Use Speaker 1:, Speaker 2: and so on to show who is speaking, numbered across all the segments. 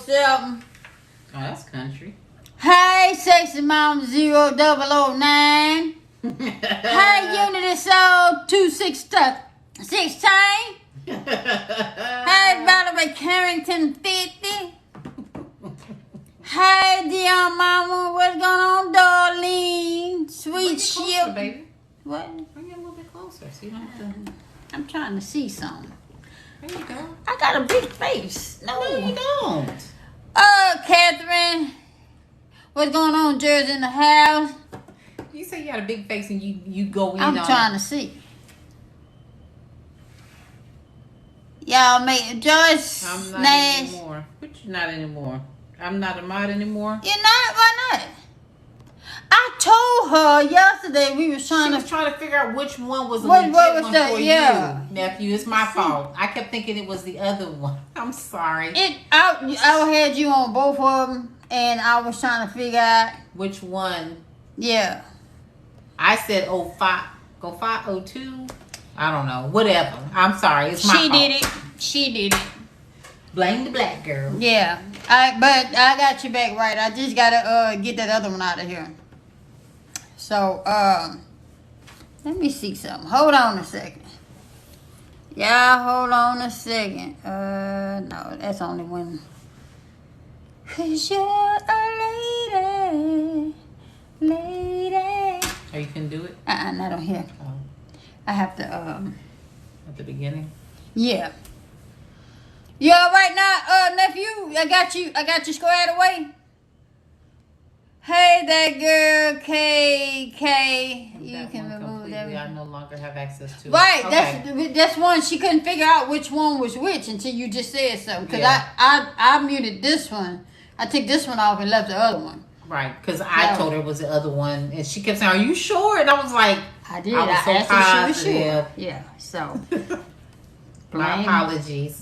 Speaker 1: 7.
Speaker 2: Oh, that's country.
Speaker 1: Hey, Sexy Mom 0009. Hey, Unity Soul 216. Hey, Valerie Carrington 50. Hey, Dion Mama, what's going on, darling? Sweet shit,
Speaker 2: baby.
Speaker 1: What?
Speaker 2: Bring it a little bit closer so you don't have to.
Speaker 1: I'm trying to see something.
Speaker 2: There you go.
Speaker 1: I got a big face.
Speaker 2: No, you don't.
Speaker 1: Catherine. What's going on, Jersey in the house?
Speaker 2: You say you had a big face and you go in
Speaker 1: I'm
Speaker 2: on
Speaker 1: trying to see. Y'all make Joyce
Speaker 2: I'm not
Speaker 1: Nash.
Speaker 2: anymore. But you're not anymore. I'm not a mod anymore.
Speaker 1: You're not? Why not? I told her yesterday we was trying
Speaker 2: She was trying to figure out which one was the
Speaker 1: What
Speaker 2: legit
Speaker 1: was
Speaker 2: one
Speaker 1: that?
Speaker 2: for
Speaker 1: Yeah.
Speaker 2: you, nephew. It's my fault. I kept thinking it was the other one. I'm sorry.
Speaker 1: I had you on both of them, and I was trying to figure out
Speaker 2: Which one?
Speaker 1: Yeah.
Speaker 2: I said 05, 02. I don't know. Whatever. I'm sorry. It's my fault.
Speaker 1: She did it.
Speaker 2: Blame the black girl.
Speaker 1: Yeah. But I got you back right. I just gotta get that other one out of here. So let me see something. Hold on a second. Yeah, hold on a second. No, that's only one. 'Cause you're a lady.
Speaker 2: Oh, you can do it?
Speaker 1: Not on here.
Speaker 2: Oh,
Speaker 1: I have to
Speaker 2: at the beginning?
Speaker 1: Yeah. You all right now, nephew? I got you squared away. Hey, that girl, KK. You
Speaker 2: That
Speaker 1: can
Speaker 2: one
Speaker 1: remove that.
Speaker 2: completely, I no longer have access to.
Speaker 1: Right,
Speaker 2: Okay.
Speaker 1: that's one. She couldn't figure out which one was which until you just said something. Because
Speaker 2: Yeah.
Speaker 1: I muted this one. I took this one off and left the other one.
Speaker 2: Right, because I told her it was the other one, and she kept saying, "Are you sure?" And I was like,
Speaker 1: I did.
Speaker 2: I was so
Speaker 1: asked her if she was
Speaker 2: positive.
Speaker 1: sure. Yeah, so.
Speaker 2: My apologies.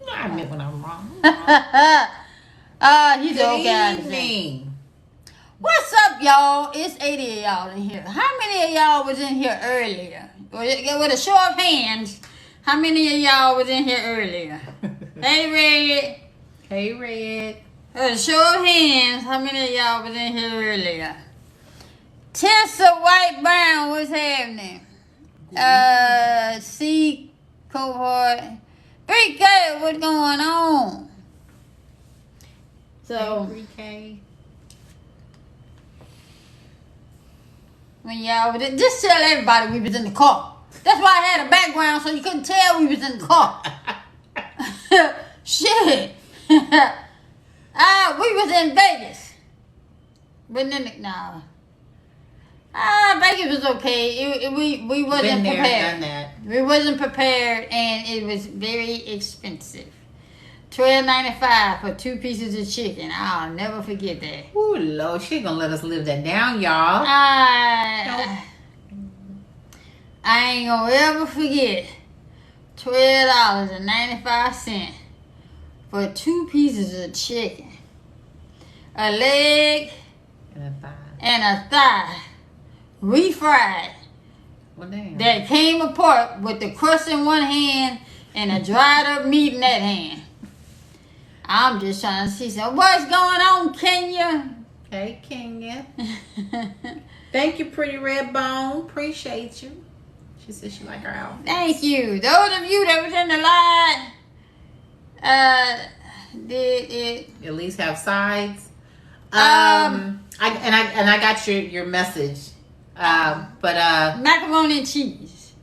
Speaker 2: No, I admit when I'm wrong.
Speaker 1: He's
Speaker 2: Good
Speaker 1: okay.
Speaker 2: evening.
Speaker 1: What's up, y'all? It's 80 of y'all in here. How many of y'all was in here earlier? With a show of hands, how many of y'all was in here earlier? Hey, Red.
Speaker 2: Hey, Red.
Speaker 1: With a show of hands, how many of y'all was in here earlier? Tessa White Brown, what's happening? C cohort. 3K, what's going on? So,
Speaker 2: 3K.
Speaker 1: when y'all was just tell everybody we was in the car. That's why I had a background so you couldn't tell we was in the car. Shit. We was in Vegas. But then, nah. Vegas was okay. We wasn't
Speaker 2: Been there,
Speaker 1: prepared.
Speaker 2: done that.
Speaker 1: We wasn't prepared, and it was very expensive. $12.95 for 2 pieces of chicken. I'll never forget that.
Speaker 2: Ooh, Lord, she gonna let us live that down, y'all.
Speaker 1: I ain't gonna ever forget $12.95 for 2 pieces of chicken, a leg, and a thigh, refried.
Speaker 2: Well, damn.
Speaker 1: That came apart with the crust in one hand and a dried up meat in that hand. I'm just trying to see something. What's going on, Kenya?
Speaker 2: Hey, Kenya. Thank you, Pretty Red Bone. Appreciate you. She said she like her outfit.
Speaker 1: Thank you. Those of you that was in the line, did it
Speaker 2: At least have sides. I got your message. But
Speaker 1: macaroni and cheese.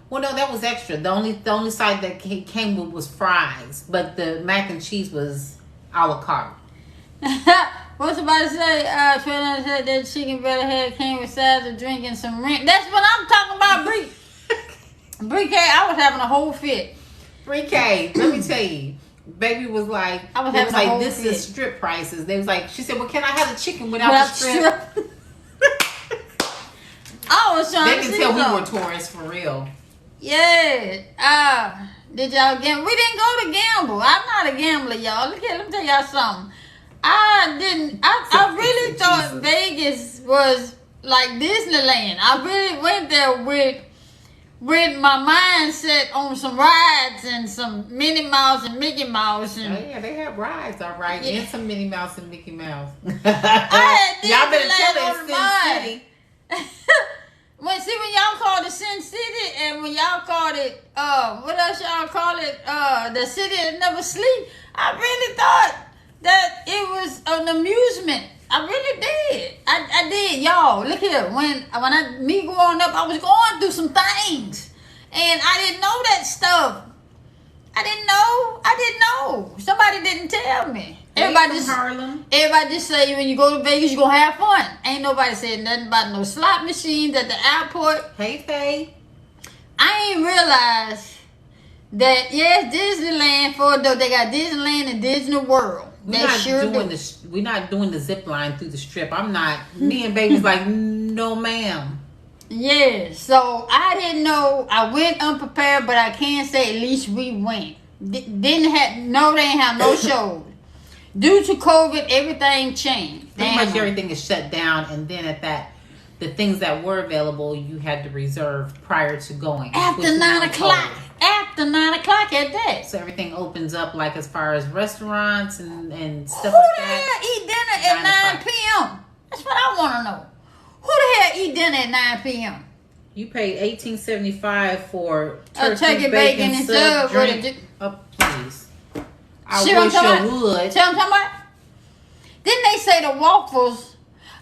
Speaker 2: well, no, that was extra. The only side that came with was fries, but the mac and cheese was a la carte.
Speaker 1: What's somebody say? Trailer said that chicken better head came with sides of drinking some rent. That's what I'm talking about, Bree. Bree K, I was having a whole fit.
Speaker 2: 3K, let me tell you. Baby was like, this is strip prices. They was like, she said, well, can I have the chicken without the strip?
Speaker 1: I was trying
Speaker 2: they
Speaker 1: to
Speaker 2: can tell we were tourists for real.
Speaker 1: Yeah. Did y'all gamble? We didn't go to gamble. I'm not a gambler, y'all. Look here, let me tell y'all something. I really thought Vegas was like Disneyland. I really went there with with my mindset on some rides and some Minnie Mouse and Mickey Mouse. And
Speaker 2: oh, yeah, they have rides, all right.
Speaker 1: Yeah.
Speaker 2: And some Minnie Mouse and Mickey Mouse.
Speaker 1: I had
Speaker 2: Y'all better tell
Speaker 1: Disneyland
Speaker 2: that
Speaker 1: on
Speaker 2: Sin
Speaker 1: mine.
Speaker 2: City.
Speaker 1: when y'all called it Sin City, and when y'all called it, what else y'all call it? The city that never sleep. I really thought that it was an amusement. I really did. I did, y'all. Look here. When me growing up, I was going through some things, and I didn't know that stuff. I didn't know. Somebody didn't tell me. Everybody just say when you go to Vegas, you gonna have fun. Ain't nobody said nothing about no slot machines at the airport.
Speaker 2: Hey, Faye.
Speaker 1: I ain't realized that yes, Disneyland for though they got Disneyland and Disney World.
Speaker 2: We're not doing the zip line through the strip. Me and baby's like, no ma'am.
Speaker 1: Yeah, so I didn't know. I went unprepared, but I can say at least we went. They didn't have no shows. Due to COVID, everything changed.
Speaker 2: Pretty much everything is shut down, and then the things that were available, you had to reserve prior to going.
Speaker 1: After 9 o'clock. After 9 o'clock at that.
Speaker 2: So everything opens up, like as far as restaurants and stuff
Speaker 1: Who
Speaker 2: like
Speaker 1: the
Speaker 2: that.
Speaker 1: hell eat dinner at 9 p.m.? That's what I want to know. Who the hell eat dinner at 9 p.m.?
Speaker 2: You paid $18.75 for
Speaker 1: turkey bacon and sub
Speaker 2: drink. Oh, please. I
Speaker 1: See
Speaker 2: wish
Speaker 1: you
Speaker 2: would.
Speaker 1: See what I'm talking about? Didn't they say the waffles?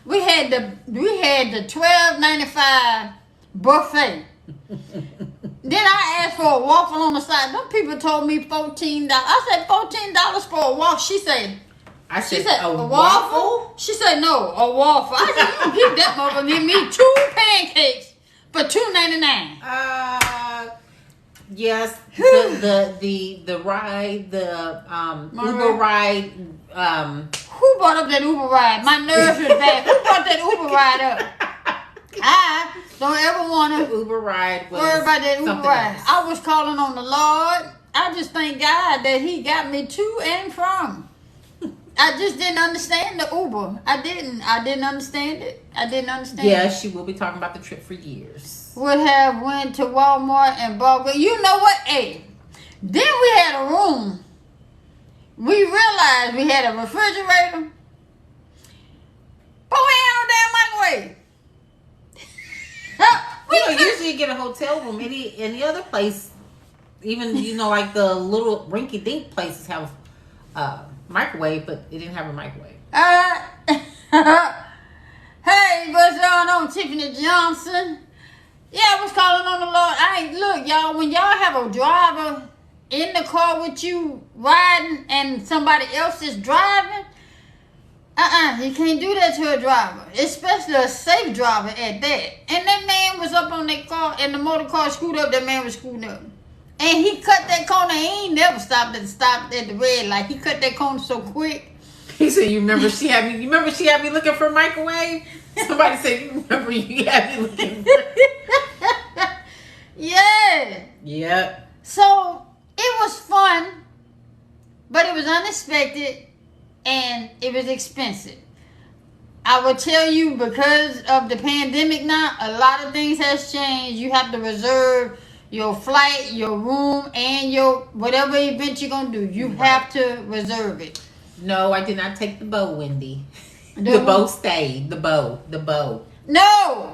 Speaker 1: We had the $12.95 buffet. Then I asked for a waffle on the side. Them people told me $14. I said $14 for a waffle. She said a waffle? She said no, a waffle. I said you can get that mother. Give me 2 pancakes for $2.99.
Speaker 2: Yes, the ride, Uber ride.
Speaker 1: Who brought up that Uber ride? My nerves was bad. Who brought that Uber ride up? I don't ever want to
Speaker 2: Uber ride.
Speaker 1: Worry about that Uber ride.
Speaker 2: Else.
Speaker 1: I was calling on the Lord. I just thank God that He got me to and from. I just didn't understand the Uber. I didn't understand it.
Speaker 2: Yeah, she will be talking about the trip for years.
Speaker 1: Would have went to Walmart and bought. You know what? Hey, then we had a room. We realized we had a refrigerator, but we had no damn microwave.
Speaker 2: We don't usually get a hotel room. Any other place, even like the little rinky-dink places have microwave, but it didn't have a microwave.
Speaker 1: Hey, what's going on, Tiffany Johnson? Yeah, I was calling on the Lord. Look, y'all, when y'all have a driver in the car with you riding and somebody else is driving, you can't do that to a driver, especially a safe driver at that. And that man was up on that car, and the motor car screwed up. That man was screwed up, and he cut that corner. He ain't never stopped at the red light. He cut that corner so quick.
Speaker 2: He said, "You remember she had me looking for a microwave." Somebody said, "You remember you had me looking for."
Speaker 1: Yeah.
Speaker 2: Yep.
Speaker 1: So it was fun, but it was unexpected and it was expensive. I will tell you, because of the pandemic now, a lot of things has changed. You have to reserve your flight, your room, and your whatever event you're gonna do. You have to reserve it.
Speaker 2: No, I did not take the bow, Wendy. The bow stayed. The bow.
Speaker 1: No.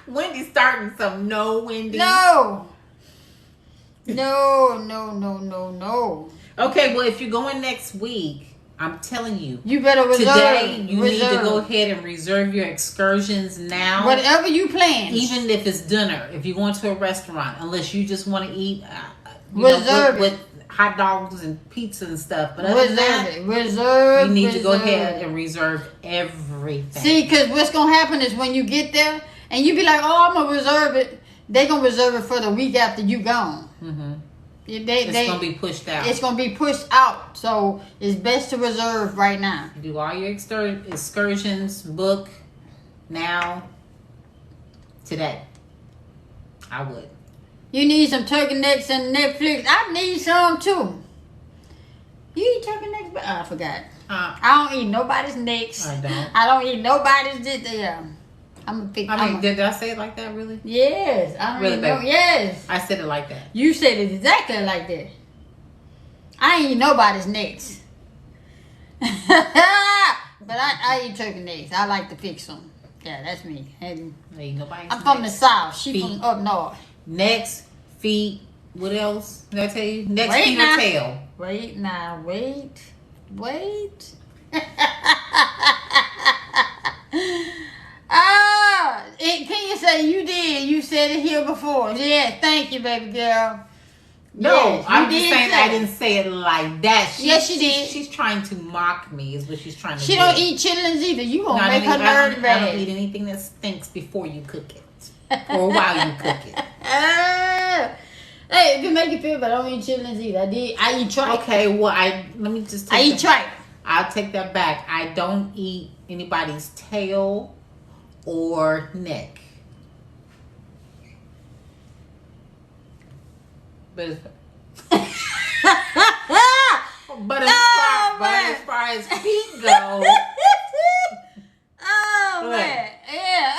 Speaker 2: Wendy's starting some. No, Wendy.
Speaker 1: No.
Speaker 2: Okay, well, if you're going next week, I'm telling you.
Speaker 1: You better reserve.
Speaker 2: Today, you need to go ahead and reserve your excursions now.
Speaker 1: Whatever you plan.
Speaker 2: Even if it's dinner. If you're going to a restaurant. Unless you just want to eat with hot dogs and pizza and stuff. But other than that,
Speaker 1: reserve.
Speaker 2: You need to go ahead and reserve everything.
Speaker 1: See, because what's going to happen is when you get there, and you be like, oh, I'm going to reserve it. They're going to reserve it for the week after you gone. Mm-hmm. It's going to be pushed out. It's going to be pushed out. So it's best to reserve right now.
Speaker 2: Do all your excursions, book now, today. I would.
Speaker 1: You need some turkey necks and Netflix. I need some too. You eat turkey necks? I forgot. I don't eat nobody's necks.
Speaker 2: I don't.
Speaker 1: I don't eat nobody's I'm a big.
Speaker 2: I mean, did I say it like that? Really?
Speaker 1: Yes, I don't
Speaker 2: Really,
Speaker 1: even know.
Speaker 2: baby?
Speaker 1: Yes,
Speaker 2: I said it like that.
Speaker 1: you said it exactly like that. I ain't eat nobody's necks, but I eat turkey necks. I like to fix them. Yeah, that's me.
Speaker 2: Ain't nobody.
Speaker 1: I'm from the south. She
Speaker 2: Feet.
Speaker 1: from up north.
Speaker 2: Necks, feet. What else? Did I tell you? Next,
Speaker 1: Wait
Speaker 2: feet,
Speaker 1: now.
Speaker 2: or tail?
Speaker 1: Wait now. Wait. Can you say you did? You said it here before. Yeah, thank you, baby girl.
Speaker 2: No,
Speaker 1: Yes,
Speaker 2: I'm
Speaker 1: you
Speaker 2: just
Speaker 1: did
Speaker 2: saying
Speaker 1: say
Speaker 2: I
Speaker 1: it.
Speaker 2: didn't say it like that.
Speaker 1: Yes, she did.
Speaker 2: She's trying to mock me, is what she's trying to
Speaker 1: She
Speaker 2: do.
Speaker 1: don't eat chitlins either. You gonna make her nerve
Speaker 2: I don't
Speaker 1: bad.
Speaker 2: eat anything that stinks before you cook it. Or while you cook it.
Speaker 1: Hey, if it make you feel better, I don't eat chitlins either. I eat tripe.
Speaker 2: Okay, well, let me just take
Speaker 1: I eat tripe.
Speaker 2: I'll take that back. I don't eat anybody's tail or neck. But as far as feet go,
Speaker 1: oh man, yeah.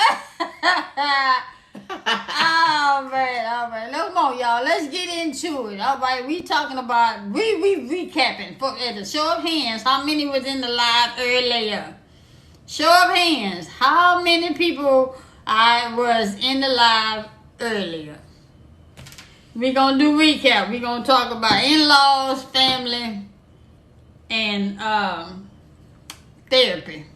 Speaker 1: All right. Come on, y'all. Let's get into it. All right, we talking about we recapping for at the show of hands. How many was in the live earlier? Show of hands. How many people I was in the live earlier? We're going to do recap. We're going to talk about in-laws, family, and therapy.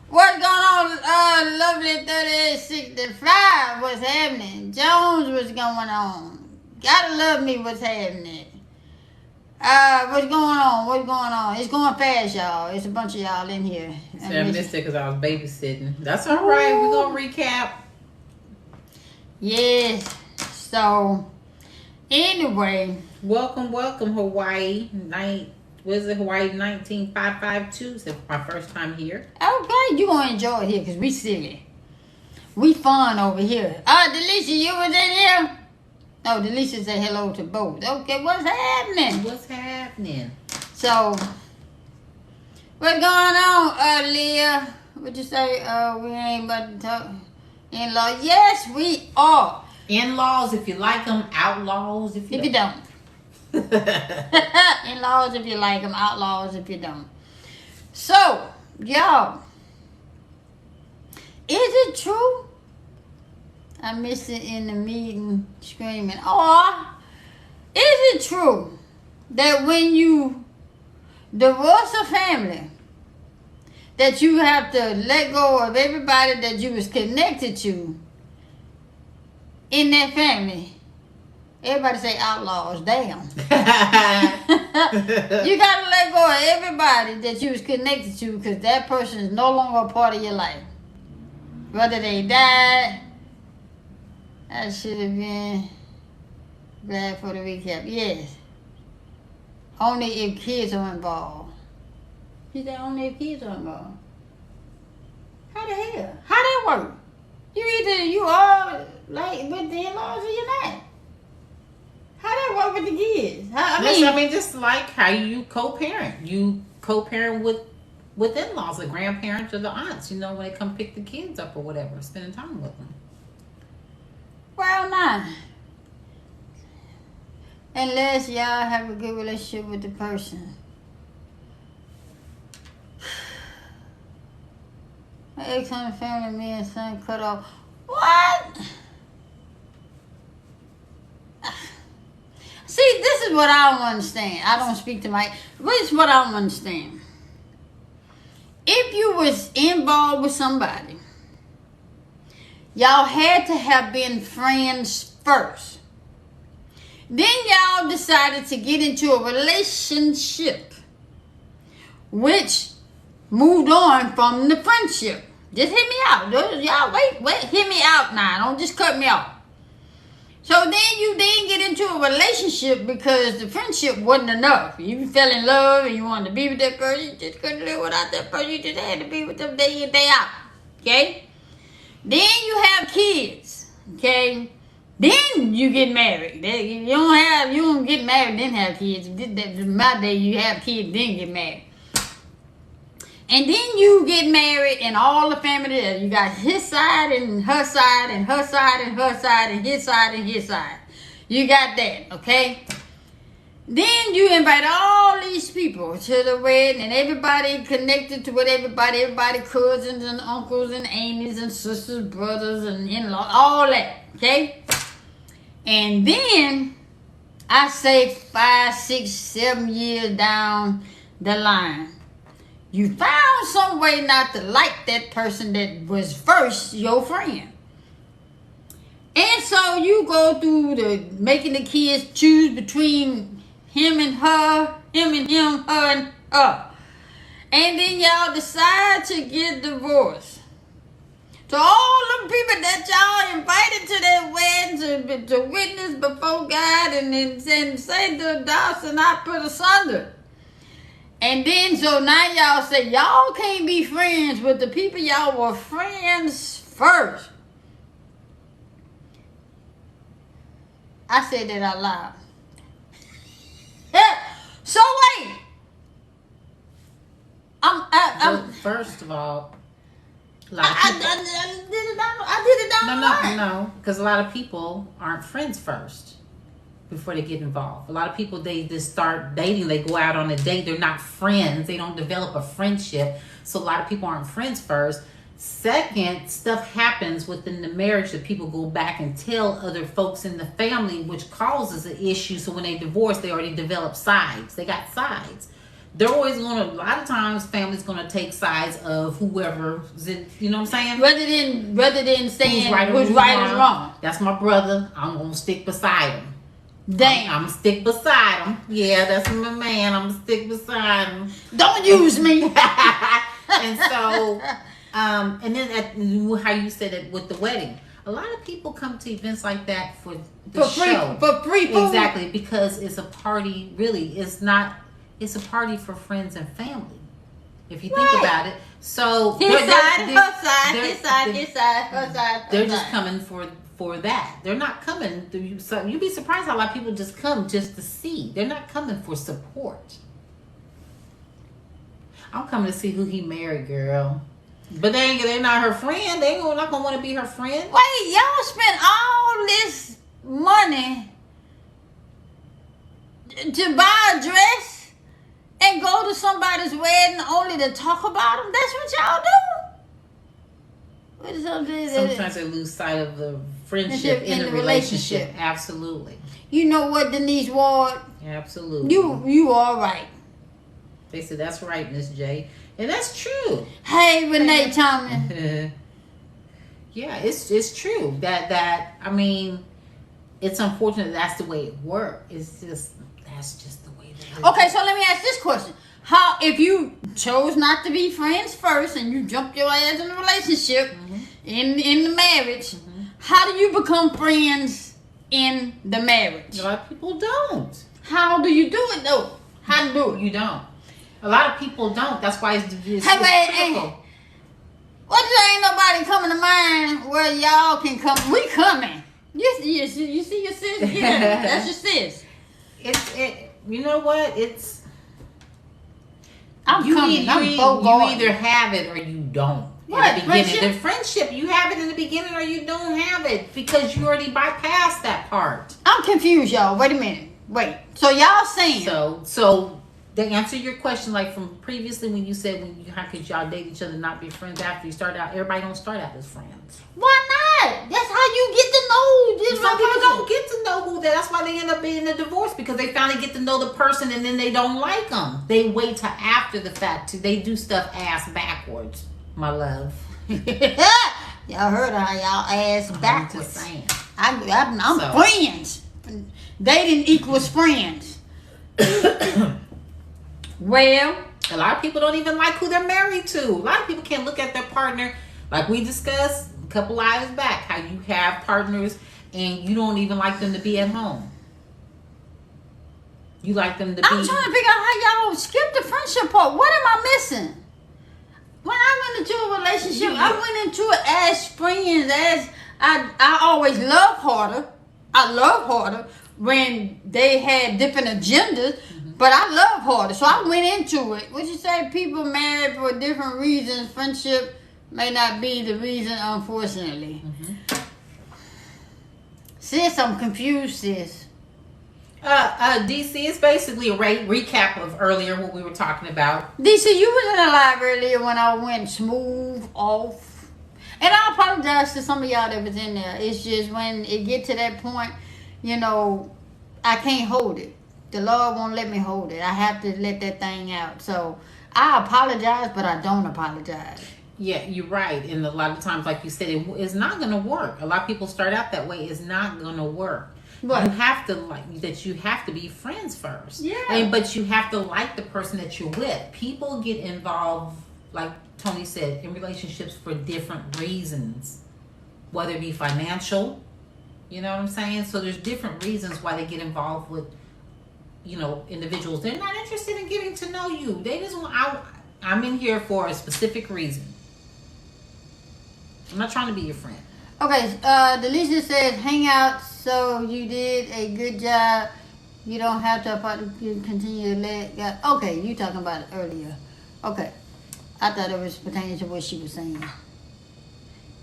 Speaker 1: What's going on, lovely 3865? What's happening? Jones, what's going on? Gotta love me, what's happening? What's going on? It's going fast, y'all. It's a bunch of y'all in here.
Speaker 2: I missed it because I was babysitting. That's all right. We're going to recap.
Speaker 1: Yes. So, anyway.
Speaker 2: Welcome, Hawaii. Hawaii 19552. It's my first time here.
Speaker 1: Okay, you're going to enjoy it here because we silly. We fun over here. Delisha, you was in here? Oh, Delisha said hello to both. Okay, what's happening? So, what's going on, Leah? What'd you say? We ain't about to talk. In-law, yes, we are.
Speaker 2: In-laws, if you like them. Outlaws, if you
Speaker 1: don't. In-laws, if you like them. Outlaws, if you don't. So, y'all, is it true? I missed it in the meeting screaming. Oh, is it true that when you divorce a family, that you have to let go of everybody that you was connected to in that family? Everybody say outlaws, damn. You gotta let go of everybody that you was connected to because that person is no longer a part of your life. Whether they died, that should have been bad for the recap. Yes. Only if kids are involved. He said only if kids are involved. How the hell? How that work? You are like with the in-laws or you're not. How that work with the kids? I mean,
Speaker 2: just like how you co-parent. You co-parent with in-laws, the grandparents or the aunts. You know, when they come pick the kids up or whatever, spending time with them.
Speaker 1: Well, nah. Unless y'all have a good relationship with the person. My ex on the family, me and son cut off. What? See, this is what I don't understand. I don't speak to my... This is what I don't understand. If you was involved with somebody, y'all had to have been friends first. Then y'all decided to get into a relationship, which moved on from the friendship. Just hit me out. Y'all, wait, hit me out now. Don't just cut me off. So then you didn't get into a relationship because the friendship wasn't enough. You fell in love and you wanted to be with that person. You just couldn't live without that person. You just had to be with them day in, day out. Okay? Then you have kids. Okay? Then you get married. You don't get married then have kids. My day you have kids then get married. And then you get married and all the family there. You got his side and her side and her side and her side and his side and his side. You got that, okay? Then you invite all these people to the wedding and everybody connected to what everybody cousins and uncles and aunties and sisters, brothers and in-laws, all that, okay? And then I say 5, 6, 7 years down the line, you found some way not to like that person that was first your friend. And so you go through the making the kids choose between him and her, him and him, her and her. And then y'all decide to get divorced. To all the people that y'all invited to that wedding to witness before God and then say the dots and I put asunder. And then so now y'all say y'all can't be friends with the people y'all were friends first. I said that out loud. So wait. I'm
Speaker 2: First of all,
Speaker 1: I did it down the line.
Speaker 2: No, because a lot of people aren't friends first before they get involved. A lot of people, they just start dating, they go out on a date, they're not friends, they don't develop a friendship. So a lot of people aren't friends first. Second, stuff happens within the marriage that people go back and tell other folks in the family, which causes an issue. So when they divorce, they already develop sides. They got sides. They're always going to, a lot of times, families going to take sides of whoever's in, you know what I'm saying?
Speaker 1: Rather than saying who's right or wrong.
Speaker 2: That's my brother. I'm going to stick beside him.
Speaker 1: Damn.
Speaker 2: I'm going to stick beside him. Yeah, that's my man. I'm going to stick beside him.
Speaker 1: Don't use me.
Speaker 2: And so, and then how you said it with the wedding. A lot of people come to events like that for show.
Speaker 1: For free food.
Speaker 2: Exactly, because it's a party, really. It's a party for friends and family, if you think about it. So
Speaker 1: his side, her side, his side, her side.
Speaker 2: They're just coming for that. They're not coming. So you'd be surprised how a lot of people just come just to see. They're not coming for support. I'm coming to see who he married, girl. But they're not her friend. They're not gonna want to be her friend.
Speaker 1: Wait, y'all spent all this money to buy a dress and go to somebody's wedding only to talk about them? That's what y'all do?
Speaker 2: Sometimes they lose sight of the friendship in the relationship. Absolutely.
Speaker 1: You know what, Denise Ward?
Speaker 2: Absolutely.
Speaker 1: You all right.
Speaker 2: They said, that's right, Miss J. And that's true.
Speaker 1: Hey, Renee Thomas.
Speaker 2: Yeah, it's true. That I mean, it's unfortunate that's the way it worked. That's just the way that it
Speaker 1: Okay, so let me ask this question. How, if you chose not to be friends first and you jumped your ass in a relationship, in the marriage, how do you become friends in the marriage?
Speaker 2: A lot of people don't.
Speaker 1: How do you do it though? How to do it?
Speaker 2: You don't. A lot of people don't. That's why it's
Speaker 1: critical. What there ain't nobody coming to mind where y'all can come? We coming. You see your sis? Yeah, that's your sis.
Speaker 2: You know what? It's.
Speaker 1: I'm coming.
Speaker 2: You either have it or you don't.
Speaker 1: What?
Speaker 2: In the beginning, the friendship, you have it in the beginning or you don't have it because you already bypassed that part.
Speaker 1: I'm confused, y'all. Wait a minute. Wait. So y'all saying?
Speaker 2: So to answer your question, like from previously when you said how could y'all date each other and not be friends after you start out? Everybody don't start out as friends.
Speaker 1: Why not? That's how you get to know this.
Speaker 2: Some people don't get to know who they. That's why they end up being in a divorce because they finally get to know the person and then they don't like them. They wait till after the fact. They do stuff ass backwards, my love.
Speaker 1: Y'all heard how y'all ass backwards.
Speaker 2: I'm just saying.
Speaker 1: I'm friends. Dating equals friends. Well,
Speaker 2: a lot of people don't even like who they're married to. A lot of people can't look at their partner, like we discussed a couple lives back, how you have partners and you don't even like them to be at home. You like them to be.
Speaker 1: I'm trying to figure out how y'all skip the friendship part. What am I missing? When I went into a relationship, I went into it as friends. As I always love harder. I love harder when they had different agendas. But I love harder, so I went into it. What you say? People married for different reasons. Friendship may not be the reason, unfortunately. Sis, I'm confused, sis.
Speaker 2: DC is basically a recap of earlier what we were talking about.
Speaker 1: DC, you was in the live earlier when I went smooth off. And I apologize to some of y'all that was in there. It's just when it get to that point, I can't hold it. The Lord won't let me hold it. I have to let that thing out. So I apologize, but I don't apologize.
Speaker 2: Yeah, you're right. And a lot of times, like you said, it's not going to work. A lot of people start out that way. It's not going to work.
Speaker 1: What?
Speaker 2: You have to you have to be friends first.
Speaker 1: Yeah.
Speaker 2: But you have to like the person that you're with. People get involved, like Tony said, in relationships for different reasons. Whether it be financial, you know what I'm saying? So there's different reasons why they get involved with, individuals. They're not interested in getting to know you. They just want, I'm in here for a specific reason. I'm not trying to be your friend.
Speaker 1: Okay, Delisha says, hang out, so you did a good job. You don't have to continue to let God. Okay, you talking about it earlier. Okay. I thought it was pertaining to what she was saying.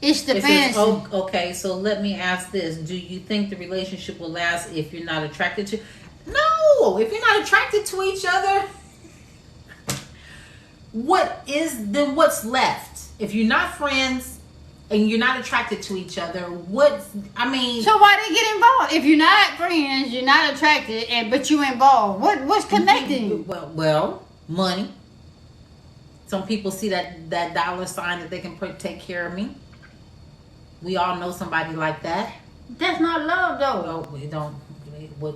Speaker 1: It's the fantasy.
Speaker 2: Okay, so let me ask this. Do you think the relationship will last if you're not attracted to... No! If you're not attracted to each other, what's left? If you're not friends and you're not attracted to each other,
Speaker 1: So why they get involved? If you're not friends, you're not attracted, but you involved. What's connecting you?
Speaker 2: Well, money. Some people see that dollar sign that they can take care of me. We all know somebody like that.
Speaker 1: That's not love, though.
Speaker 2: Well, we don't.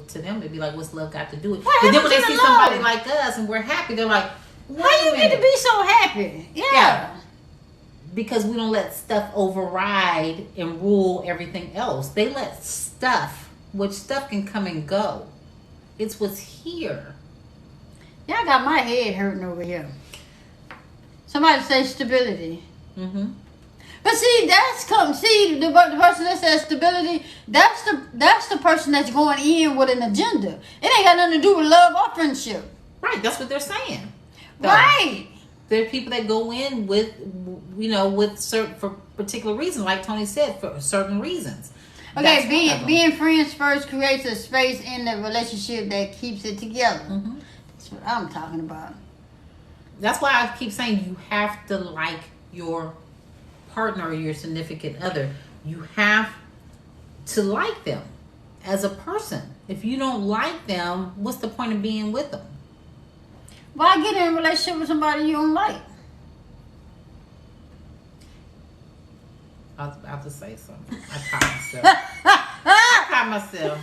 Speaker 2: To them, it'd be like, what's love got to do with it?
Speaker 1: What
Speaker 2: But then when they
Speaker 1: happened
Speaker 2: see
Speaker 1: to the
Speaker 2: somebody
Speaker 1: love?
Speaker 2: like us and we're happy, they're like,
Speaker 1: How you get to be so happy? Yeah.
Speaker 2: Because we don't let stuff override and rule everything else. They let stuff, which stuff can come and go. It's what's here.
Speaker 1: Y'all got my head hurting over here. Somebody say stability.
Speaker 2: Mm-hmm.
Speaker 1: But see, the person that says stability, that's the person that's going in with an agenda. It ain't got nothing to do with love or friendship.
Speaker 2: Right, that's what they're saying.
Speaker 1: Right.
Speaker 2: There are people that go in with for particular reasons, like Tony said, for certain reasons.
Speaker 1: Okay, being friends first creates a space in the relationship that keeps it together.
Speaker 2: Mm-hmm.
Speaker 1: That's what I'm talking about.
Speaker 2: That's why I keep saying you have to like your partner or your significant other. You have to like them as a person. If you don't like them, what's the point of being with them?
Speaker 1: Why get in a relationship with somebody you don't like?
Speaker 2: I was about to say something. I caught myself.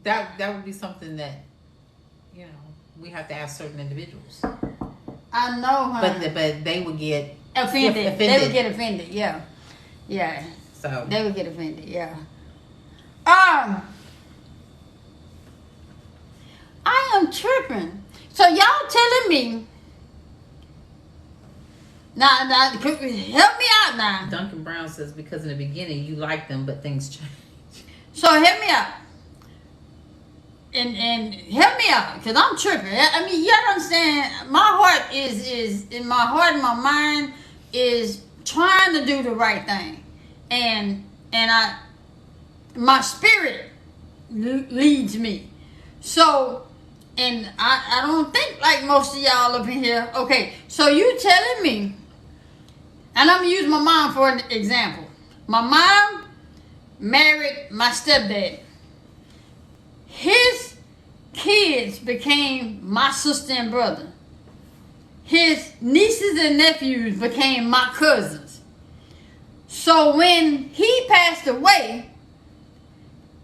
Speaker 2: That would be something that, we have to ask certain individuals.
Speaker 1: I know, honey.
Speaker 2: But they would get
Speaker 1: offended. They would get offended, yeah. Yeah.
Speaker 2: So
Speaker 1: they would get offended, yeah. I am tripping. So y'all telling me now, help me out now.
Speaker 2: Duncan Brown says because in the beginning you liked them, but things change.
Speaker 1: So help me out. And help me out, because I'm tripping. I mean, you gotta understand, my heart is in my heart and my mind is trying to do the right thing. And my spirit leads me. So, and I don't think like most of y'all up in here. Okay, so you telling me, and I'm gonna use my mom for an example. My mom married my stepdad. His kids became my sister and brother. His nieces and nephews became my cousins. So when he passed away,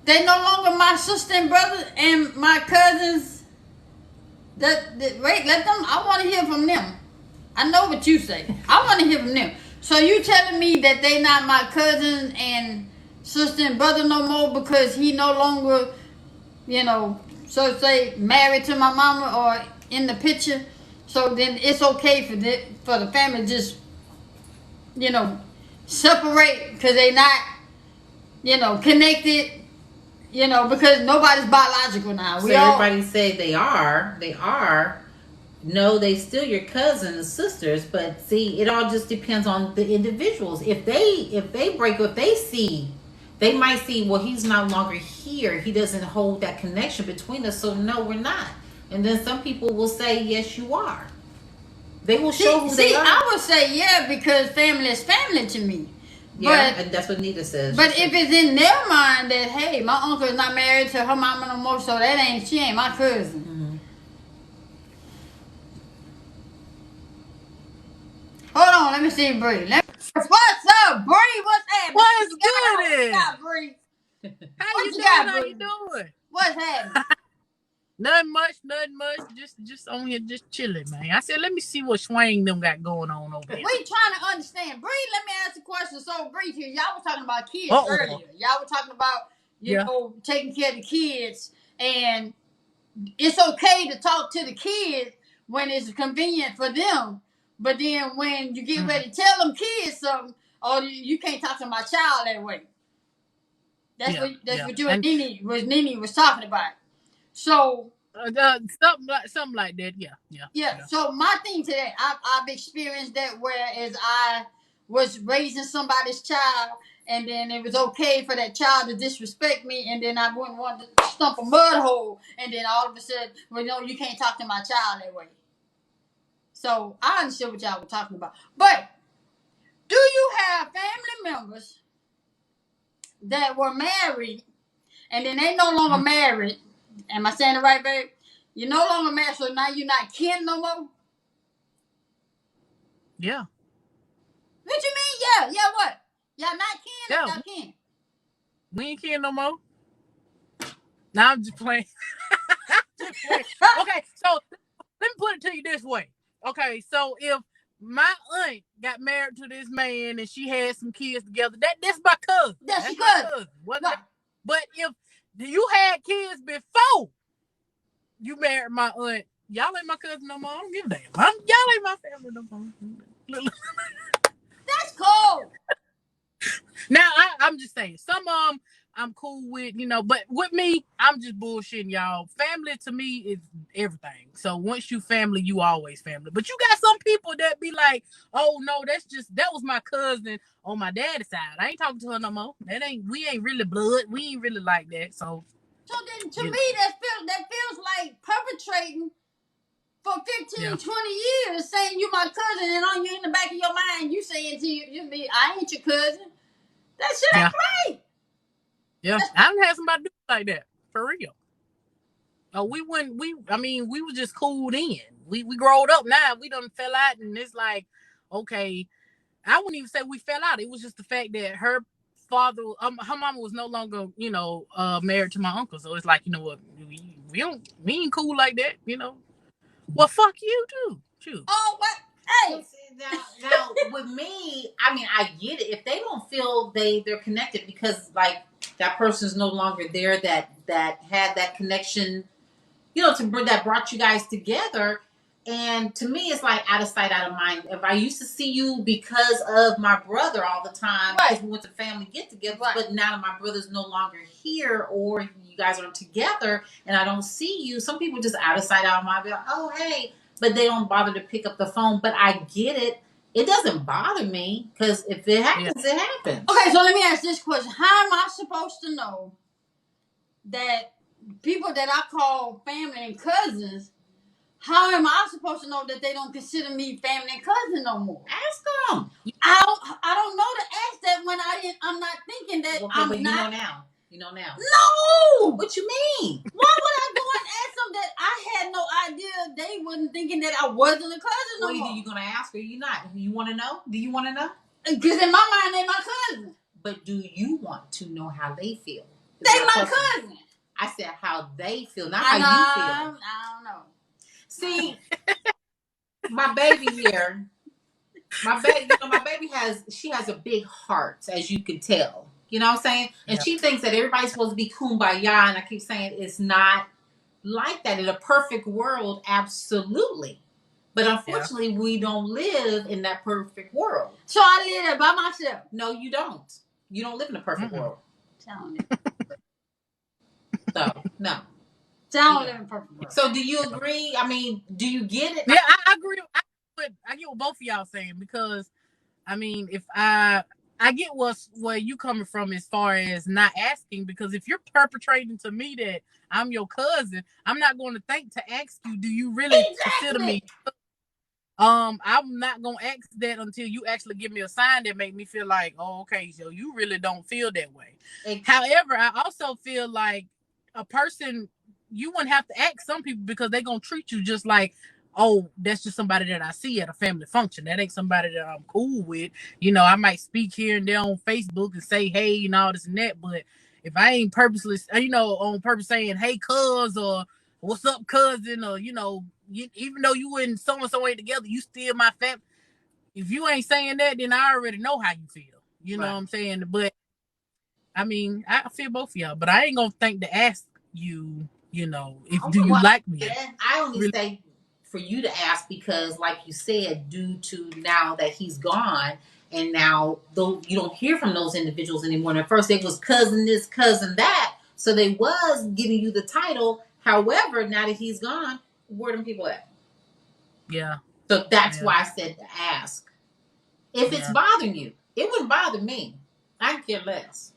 Speaker 1: they no longer my sister and brother and my cousins. Wait, let them. I want to hear from them. I know what you say. I want to hear from them. So you telling me that they not my cousins and sister and brother no more because he no longer, so to say, married to my mama or in the picture. So then it's okay for the family just, separate because they not, connected, because nobody's biological now.
Speaker 2: So everybody say they are. They are. No, they still your cousins and sisters, but see, it all just depends on the individuals. If they break up, they might see, well, he's no longer here. He doesn't hold that connection between us, so no, we're not. And then some people will say, yes, you are. They will show who they are.
Speaker 1: I would say because family is family to me.
Speaker 2: Yeah, and that's what Nita says.
Speaker 1: But if it's in their mind that, hey, my uncle is not married to her mama no more, so she ain't my cousin.
Speaker 2: Mm-hmm.
Speaker 1: Hold on, let me see Bree. What's up, Bree? What's happening?
Speaker 3: What's good?
Speaker 1: What you got, Bree?
Speaker 3: How you doing?
Speaker 1: What's happening?
Speaker 3: Nothing much. Just on here, just chilling, man. I said, let me see what Swang them got going on over here.
Speaker 1: We trying to understand. Bree, let me ask a question. So, Bree, here, y'all were talking about kids earlier. Y'all were talking about, taking care of the kids. And it's okay to talk to the kids when it's convenient for them. But then when you get ready to tell them kids something, you can't talk to my child that way. That's what you and Nene was talking about. So
Speaker 3: something like that,
Speaker 1: yeah. So my thing today, I've experienced that whereas I was raising somebody's child, and then it was okay for that child to disrespect me, and then I wouldn't want to stump a mud hole, and then all of a sudden, well, no, you can't talk to my child that way. So I understood what y'all were talking about. But do you have family members that were married, and then they no longer married? Am I saying it right, babe? You're no longer married, so now you're not kin no more?
Speaker 3: Yeah.
Speaker 1: What you mean? Yeah, what? Y'all not kin or y'all kin?
Speaker 3: We ain't kin no more. Now I'm just playing. Okay, so let me put it to you this way. Okay, so if my aunt got married to this man and she had some kids together, that's my cousin.
Speaker 1: That's your cousin.
Speaker 3: Right. But if you had kids before you married my aunt, y'all ain't my cousin no more. I don't give a damn. Y'all ain't my family no more.
Speaker 1: That's cool.
Speaker 3: Now I'm just saying, some of them I'm cool with, but with me, I'm just bullshitting, y'all. Family to me is everything. So once you family, you always family. But you got some people that be like, oh no, that was my cousin on my daddy's side. I ain't talking to her no more. We ain't really blood. We ain't really like that. So
Speaker 1: then to me, that feels like perpetrating for 15, 20 years, saying you my cousin, and on you in the back of your mind, you saying to you, I ain't your cousin. That shit ain't right.
Speaker 3: Yeah, I done had somebody do like that for real. We were just cool then. We growed up now. We done fell out, and it's like, okay, I wouldn't even say we fell out. It was just the fact that her father, her mama was no longer, married to my uncle. So it's like, you know what, we ain't cool like that, Well, fuck you too. Shoot.
Speaker 1: Oh, what? Hey.
Speaker 2: Now with me, I get it. If they don't feel they're connected because like that person's no longer there that had that connection, that brought you guys together. And to me, it's like out of sight, out of mind. If I used to see you because of my brother all the time, because we went to family get-togethers, but now that my brother's no longer here or you guys aren't together and I don't see you, some people just out of sight, out of mind, be like, oh, hey, but they don't bother to pick up the phone. But I get it. It doesn't bother me because if it happens, it happens.
Speaker 1: Okay, so let me ask this question. How am I supposed to know that people that I call family and cousins, how am I supposed to know that they don't consider me family and cousin no more?
Speaker 2: Ask them.
Speaker 1: I don't know to ask that when I'm not thinking that
Speaker 2: but not. You know now.
Speaker 1: No!
Speaker 2: What you mean?
Speaker 1: Why would I go and ask them that I had no idea they wasn't thinking that I wasn't a cousin no more?
Speaker 2: What are you going to ask or you not? You want to know? Do you want to know?
Speaker 1: Because in my mind, they're my cousin.
Speaker 2: But do you want to know how they feel?
Speaker 1: They my cousin.
Speaker 2: I said how they feel, not how you feel.
Speaker 1: I don't know.
Speaker 2: See, my baby here, my baby has a big heart, as you can tell. You know what I'm saying? And she thinks that everybody's supposed to be kumbaya, and I keep saying it's not like that. In a perfect world, absolutely. But unfortunately, we don't live in that perfect world.
Speaker 1: So I live there by myself.
Speaker 2: No, you don't. You don't live in a perfect world. So no.
Speaker 1: So
Speaker 2: do you agree? I mean, do you get it?
Speaker 3: Yeah, I agree. I get what both of y'all saying, because I mean, if I get where you coming from as far as not asking, because if you're perpetrating to me that I'm your cousin, I'm not going to think to ask you, do you really consider me? I'm not gonna ask that until you actually give me a sign that make me feel like, oh, okay, so you really don't feel that way. However, I also feel like a person, you wouldn't have to ask some people, because they're gonna treat you just like, oh, that's just somebody that I see at a family function. That ain't somebody that I'm cool with. You know, I might speak here and there on Facebook and say hey and all this and that, but if I ain't purposely, on purpose saying hey cuz, or what's up cousin, or even though you and so and so ain't together, you still my family. If you ain't saying that, then I already know how you feel. You know what I'm saying? But I mean, I feel both of y'all, but I ain't gonna think to ask you, if do you like me?
Speaker 2: I only say for you to ask because, like you said, due to now that he's gone, and now though you don't hear from those individuals anymore. And at first, it was cousin this, cousin that, so they was giving you the title. However, now that he's gone, where them people at?
Speaker 3: Yeah.
Speaker 2: So that's why I said to ask. If it's bothering you, it wouldn't bother me. I care less.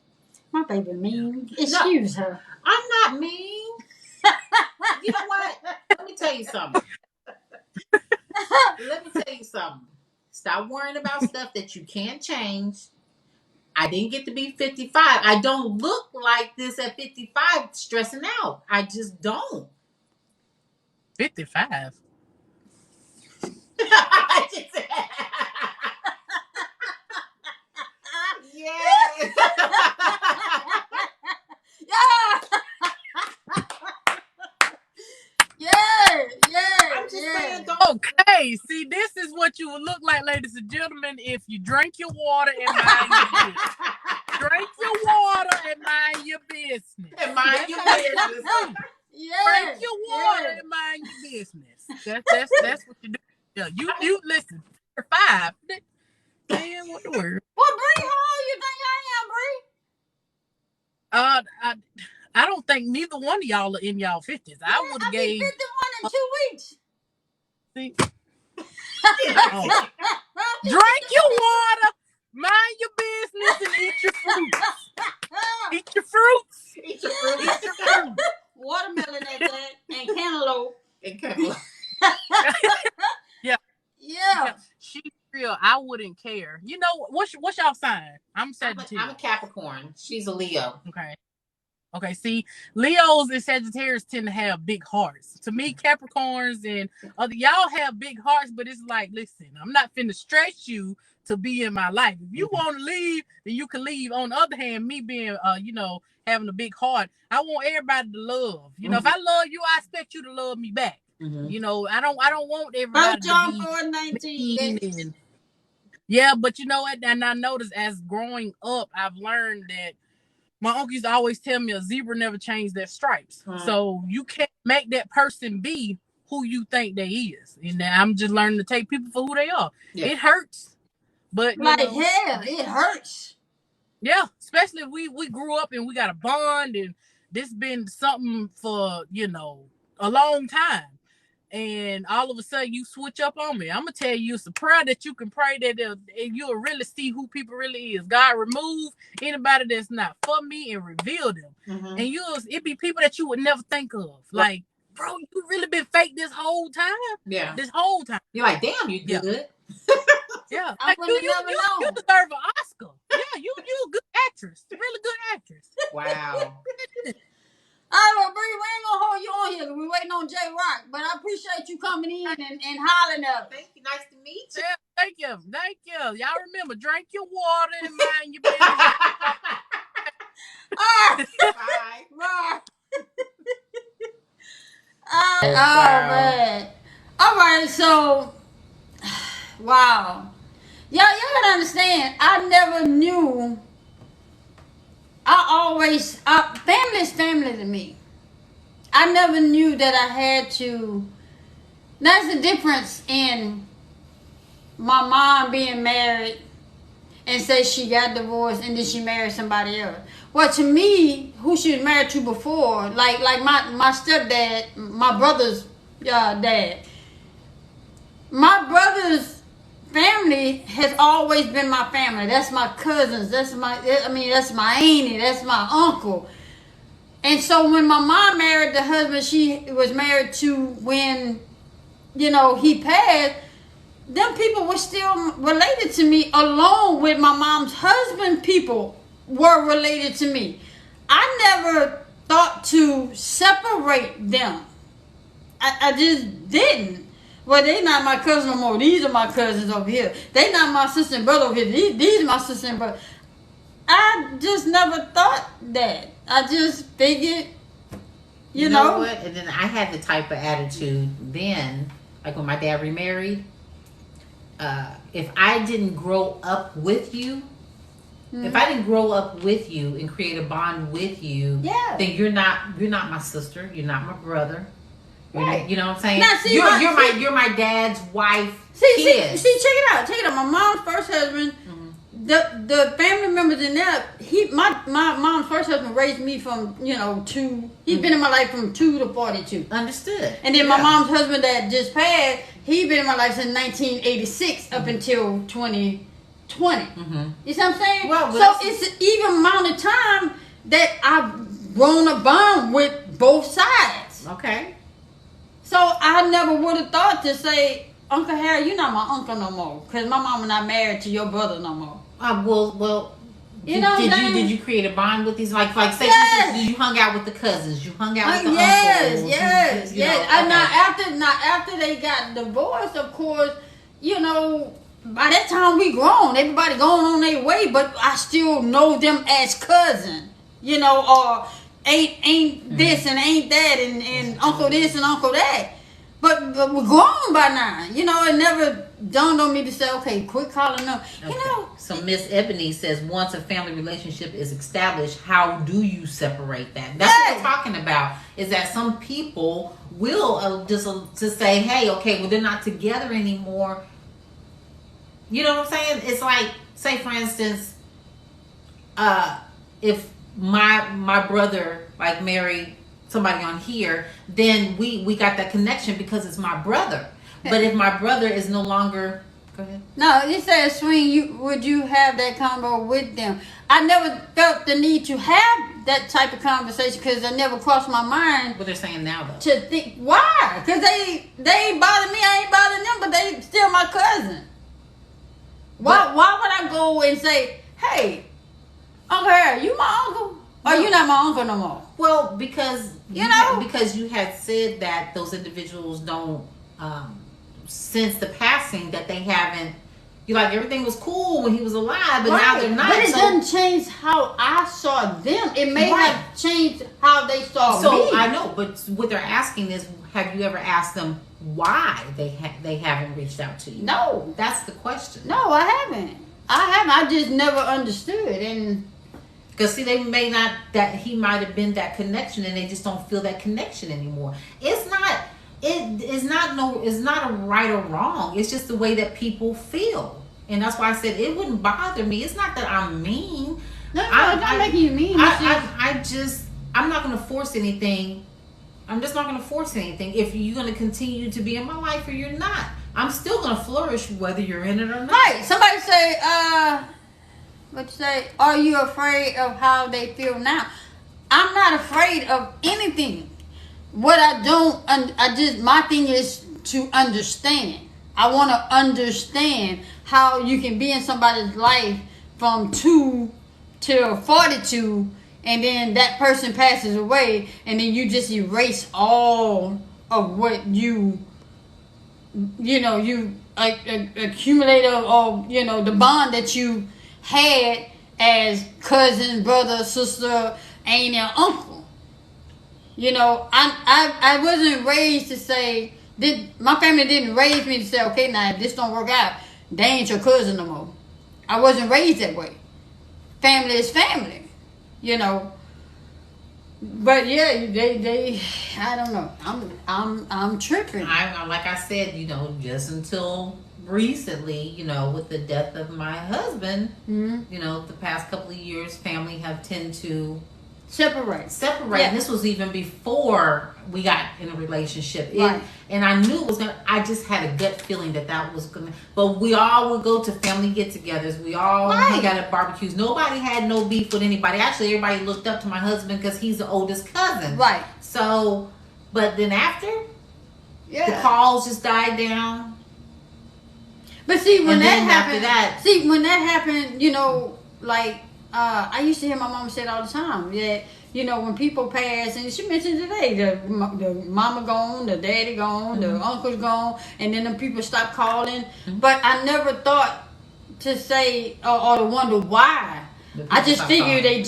Speaker 1: My baby mean. Excuse her.
Speaker 2: I'm not mean. You know what? Let me tell you something. Stop worrying about stuff that you can't change. I didn't get to be 55. I don't look like this at 55 stressing out. I just don't.
Speaker 3: 55?
Speaker 2: Yeah. I'm just saying,
Speaker 3: okay, see, this is what you would look like, ladies and gentlemen, if you drink your water and mind your business. Drink your water and mind your business.
Speaker 2: And mind your business.
Speaker 3: Drink your water and mind your business. That's what you do. Yeah, you listen. 5. Man, what the word?
Speaker 1: Well, Bree, how old you think I am,
Speaker 3: Bree? I don't think neither one of y'all are in y'all 50s. I would have gave
Speaker 1: 51 in 2 weeks.
Speaker 3: See? Drink your water, mind your business, and eat your fruits. Eat your fruits.
Speaker 2: Eat your fruits.
Speaker 1: Eat your fruit. Watermelon at that, and cantaloupe. Yeah.
Speaker 3: She's real. I wouldn't care. You know what's y'all sign? I'm Sagittarius.
Speaker 2: I'm a Capricorn. She's a Leo.
Speaker 3: Okay. See, Leos and Sagittarius tend to have big hearts. To me, Capricorns and y'all have big hearts, but it's like, listen, I'm not finna stress you to be in my life. If you want to leave, then you can leave. On the other hand, me being, having a big heart, I want everybody to love. You know, if I love you, I expect you to love me back. You know, I don't want everybody to be mean. Yeah, but you know what? And I noticed as growing up, I've learned that my uncle used to always tell me a zebra never changed their stripes. So you can't make that person be who you think they is. And I'm just learning to take people for who they are. Yeah. It hurts, but
Speaker 1: hell, it hurts.
Speaker 3: Yeah, especially if we grew up and we got a bond, and this been something for a long time. And all of a sudden you switch up on me. I'm gonna tell you, it's a prayer that you can pray that you'll really see who people really is. God, remove anybody that's not for me and reveal them. And it be people that you would never think of. Like, bro, you really been fake this whole time.
Speaker 2: Yeah,
Speaker 3: this whole time.
Speaker 2: You're like, damn, you good.
Speaker 3: Yeah, like, you deserve an Oscar. Yeah, you a good actress, really good actress.
Speaker 2: Wow.
Speaker 1: All right, Bree, we ain't gonna hold you on here. We're waiting on J Rock, but I appreciate you coming in and hollering at us.
Speaker 2: Thank you. Nice to meet you.
Speaker 3: Yeah, thank you. Y'all remember, drink your water and mind your business.
Speaker 1: Bye. Oh man. All right, so wow. Y'all gotta understand. I never knew. Family is family to me. I never knew that I had to. That's the difference in my mom being married and say she got divorced and then she married somebody else. Well, to me, who she was married to before, like my stepdad, my brother's dad, my brother's family has always been my family. That's my cousins. That's my auntie. That's my uncle. And so when my mom married the husband she was married to when, he passed, them people were still related to me along with my mom's husband people were related to me. I never thought to separate them. I just didn't. Well, they not my cousin no more. These are my cousins over here. They not my sister and brother over here. These are my sister and brother. I just never thought that. I just figured, you know
Speaker 2: what? And then I had the type of attitude then, like when my dad remarried. If I didn't grow up with you, if I didn't grow up with you and create a bond with you, then you're not my sister. You're not my brother.
Speaker 1: Right.
Speaker 2: You know what I'm saying?
Speaker 1: Now, see,
Speaker 2: you're my dad's wife.
Speaker 1: See, check it out. My mom's first husband. The family members in there, my mom's first husband raised me from, 2, he's been in my life from 2 to 42.
Speaker 2: Understood.
Speaker 1: And then my mom's husband that just passed, he's been in my life since 1986 up until 2020. You see what I'm saying?
Speaker 2: Well,
Speaker 1: so it's an even amount of time that I've grown a bond with both sides.
Speaker 2: Okay.
Speaker 1: So I never would have thought to say, Uncle Harry, you're not my uncle no more, because my mama not married to your brother no more.
Speaker 2: Well, did you create a bond with these? Like say,
Speaker 1: yes.
Speaker 2: You hung out with the cousins, you hung out with the uncles.
Speaker 1: Yes.
Speaker 2: Okay.
Speaker 1: Not after they got divorced, of course. By that time we grown, everybody going on their way, but I still know them as cousin. Or ain't this and ain't that, and uncle this and uncle that. But we're grown by now. It never dawned on me to say, okay, quit calling them.
Speaker 2: Okay. So Miss Ebony says, once a family relationship is established, how do you separate that? That's what we're talking about. Is that some people will just say, hey, okay, well, they're not together anymore. You know what I'm saying? It's like, say for instance, if my brother like married somebody on here, then we got that connection because it's my brother. But if my brother is no longer, go ahead.
Speaker 1: No, it says, Swing, would you have that convo with them? I never felt the need to have that type of conversation because it never crossed my mind.
Speaker 2: What they're saying now, though.
Speaker 1: To think, why? Because they ain't bothering me, I ain't bothering them, but they still my cousin. Why would I go and say, hey, Uncle Harry, you my uncle? Or you not my uncle no more?
Speaker 2: Well, because because you had said that those individuals don't, since the passing, that they haven't. You like everything was cool when he was alive, but now they're not.
Speaker 1: But it doesn't change how I saw them. It may have changed how they saw me.
Speaker 2: So I know, but what they're asking is, have you ever asked them why they haven't reached out to you?
Speaker 1: No,
Speaker 2: that's the question.
Speaker 1: No, I haven't. I just never understood. And
Speaker 2: because see, they may not, that he might have been that connection, and they just don't feel that connection anymore. It's not a right or wrong. It's just the way that people feel, and that's why I said it wouldn't bother me. It's not that I'm mean.
Speaker 1: No, it's not making you mean.
Speaker 2: I'm not going to force anything. I'm just not going to force anything. If you're going to continue to be in my life or you're not, I'm still going to flourish whether you're in it or not.
Speaker 1: Right. Somebody say, what you say? Are you afraid of how they feel now? I'm not afraid of anything. What my thing is to understand. I want to understand how you can be in somebody's life from 2 till 42, and then that person passes away, and then you just erase all of what you accumulate, or the bond that you had as cousin, brother, sister, aunt, and uncle. I wasn't raised to say, my family didn't raise me to say, okay, now if this don't work out, they ain't your cousin no more. I wasn't raised that way. Family is family, But yeah, they I don't know. I'm tripping.
Speaker 2: I like I said, just until recently, you know, with the death of my husband,
Speaker 1: Mm-hmm.
Speaker 2: you know, the past couple of years, family have tend to
Speaker 1: Separate.
Speaker 2: separate.
Speaker 1: Yeah.
Speaker 2: And this was even before we got in a relationship.
Speaker 1: Right.
Speaker 2: And I knew it was gonna. I just had a gut feeling that was gonna. But we all would go to family get-togethers. We all
Speaker 1: Right.
Speaker 2: hang out at barbecues. Nobody had no beef with anybody. Actually, everybody looked up to my husband because he's the oldest cousin.
Speaker 1: Right.
Speaker 2: So, but then after
Speaker 1: Yeah.
Speaker 2: the calls just died down.
Speaker 1: But see, when
Speaker 2: And
Speaker 1: that
Speaker 2: then
Speaker 1: happened,
Speaker 2: after that-
Speaker 1: when that happened, you know, like I used to hear my mom say it all the time that, you know, when people pass, and she mentioned today, the mama gone, the daddy gone, the uncle's gone, and then the people stop calling. But I never thought to say or to wonder why.
Speaker 2: The
Speaker 1: I
Speaker 2: people
Speaker 1: just
Speaker 2: stop
Speaker 1: figured
Speaker 2: calling.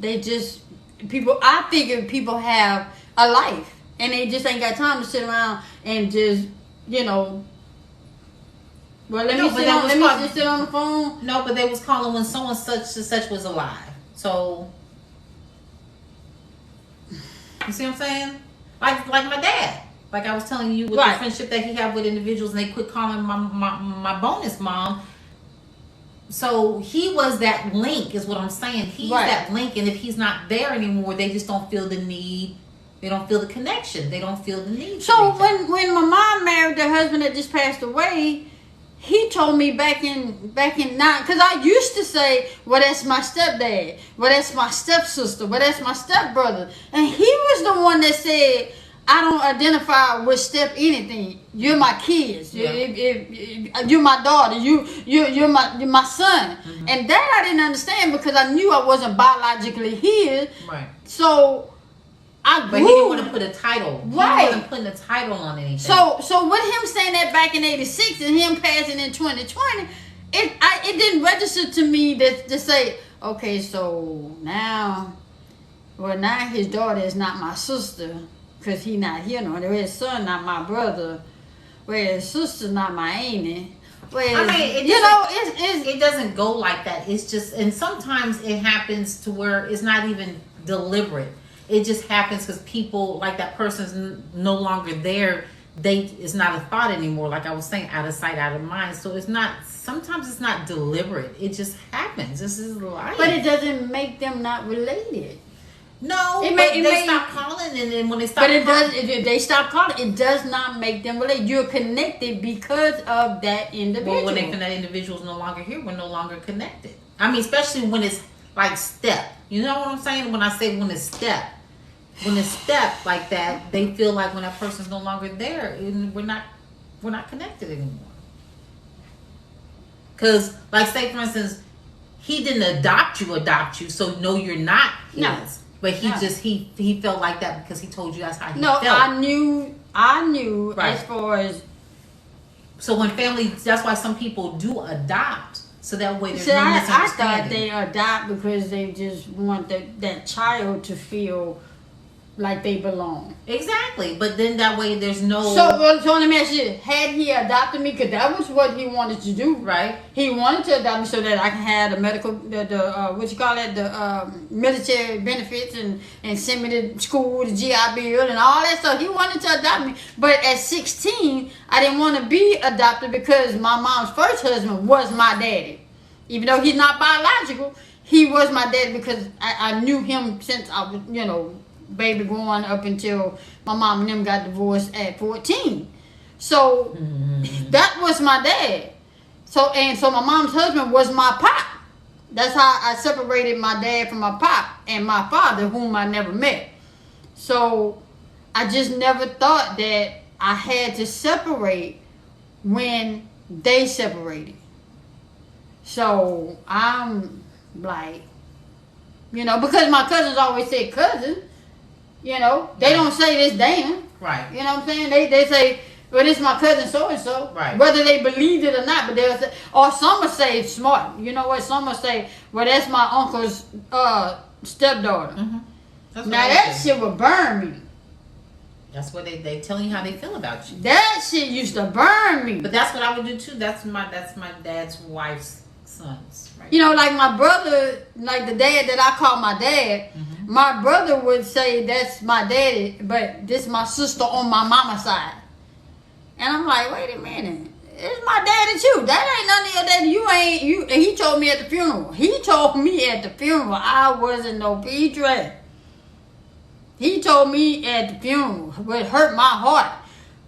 Speaker 1: they just people. I figured people have a life, and they just ain't got time to sit around and just, you know. Well, let
Speaker 2: No,
Speaker 1: me
Speaker 2: but
Speaker 1: sit
Speaker 2: that
Speaker 1: on.
Speaker 2: was
Speaker 1: Let me
Speaker 2: called-
Speaker 1: just sit on the phone.
Speaker 2: No, but they was calling when someone such and such was alive. So you see what I'm saying? Like my dad. Like I was telling you with
Speaker 1: Right.
Speaker 2: the friendship that he had with individuals, and they quit calling my bonus mom. So he was that link, is what I'm saying. He's
Speaker 1: Right.
Speaker 2: that link, and if he's not there anymore, they just don't feel the need. They don't feel the connection. They don't feel the need.
Speaker 1: So
Speaker 2: to reach out.
Speaker 1: when my mom married the husband that just passed away, he told me back in nine, because I used to say, well, that's my stepdad, well, that's my stepsister, well, that's my stepbrother, and he was the one that said, I don't identify with step anything. You're my kids.
Speaker 2: Yeah.
Speaker 1: You're my daughter. You're my son.
Speaker 2: Mm-hmm.
Speaker 1: And that I didn't understand because I knew I wasn't biologically his.
Speaker 2: Right.
Speaker 1: So I grew.
Speaker 2: But he didn't want to put a title.
Speaker 1: Right.
Speaker 2: He wasn't putting a title on anything.
Speaker 1: So with him saying that back in '86 and him passing in 2020, it didn't register to me to say, okay, so now his daughter is not my sister because he not here no. His son not my brother. Where his sister not my auntie. Where
Speaker 2: I mean,
Speaker 1: it
Speaker 2: it doesn't go like that. It's just, and sometimes it happens to where it's not even deliberate. It just happens because people, like that person's no longer there. It's not a thought anymore. Like I was saying, out of sight, out of mind. So it's not. Sometimes it's not deliberate. It just happens. This is life.
Speaker 1: but it doesn't make them not related.
Speaker 2: No,
Speaker 1: It
Speaker 2: but
Speaker 1: may- it
Speaker 2: they
Speaker 1: may-
Speaker 2: stop calling, and then when they stop,
Speaker 1: But it
Speaker 2: calling,
Speaker 1: does. If they stop calling, it does not make them related. You're connected because of that individual.
Speaker 2: Well, when that individual's no longer here, we're no longer connected. I mean, especially when it's like step. You know what I'm saying? When I say when it's step like that, they feel like when that person's no longer there, and we're not connected anymore. Because, like, say for instance, he didn't adopt you, so no, you're not his.
Speaker 1: No.
Speaker 2: But he
Speaker 1: No.
Speaker 2: just he felt like that because he told you that's how he
Speaker 1: No,
Speaker 2: felt.
Speaker 1: I knew
Speaker 2: Right.
Speaker 1: as far as
Speaker 2: So when family, that's why some people do adopt, so that way there's
Speaker 1: see,
Speaker 2: no
Speaker 1: I thought
Speaker 2: misunderstanding.
Speaker 1: they adopt because they just want that child to feel like they belong.
Speaker 2: Exactly, but then that way there's no
Speaker 1: So let me ask you: had he adopted me, because that was what he wanted to do,
Speaker 2: right.
Speaker 1: He wanted to adopt me so that I can have the medical, the military benefits and send me to school, the GI Bill, and all that stuff. He wanted to adopt me, but at 16, I didn't want to be adopted because my mom's first husband was my daddy. Even though he's not biological, he was my daddy because I knew him since I was, baby growing up until my mom and them got divorced at 14. So that was my dad. So my mom's husband was my pop. That's how I separated my dad from my pop and my father, whom I never met. So I just never thought that I had to separate when they separated. So I'm like, because my cousins always said cousin, they don't say this damn.
Speaker 2: Right.
Speaker 1: You know what I'm saying? They say, well, this is my cousin so-and-so.
Speaker 2: Right.
Speaker 1: Whether they believed it or not, but they'll say, or some will say it's smart. You know what? Some will say, well, that's my uncle's stepdaughter.
Speaker 2: Mm-hmm. That's what
Speaker 1: Now
Speaker 2: they
Speaker 1: that
Speaker 2: say.
Speaker 1: shit would burn me.
Speaker 2: That's what they telling you how they feel about you.
Speaker 1: That shit used to burn me.
Speaker 2: But that's what I would do too. That's my dad's wife's sons. Right.
Speaker 1: Like my brother, like the dad that I call my dad, my brother would say that's my daddy, but this my sister on my mama's side. And I'm like, wait a minute. it's my daddy too. That ain't none of your daddy. You ain't you. And he told me at the funeral. He told me at the funeral I wasn't no Petre. He told me at the funeral. It hurt my heart.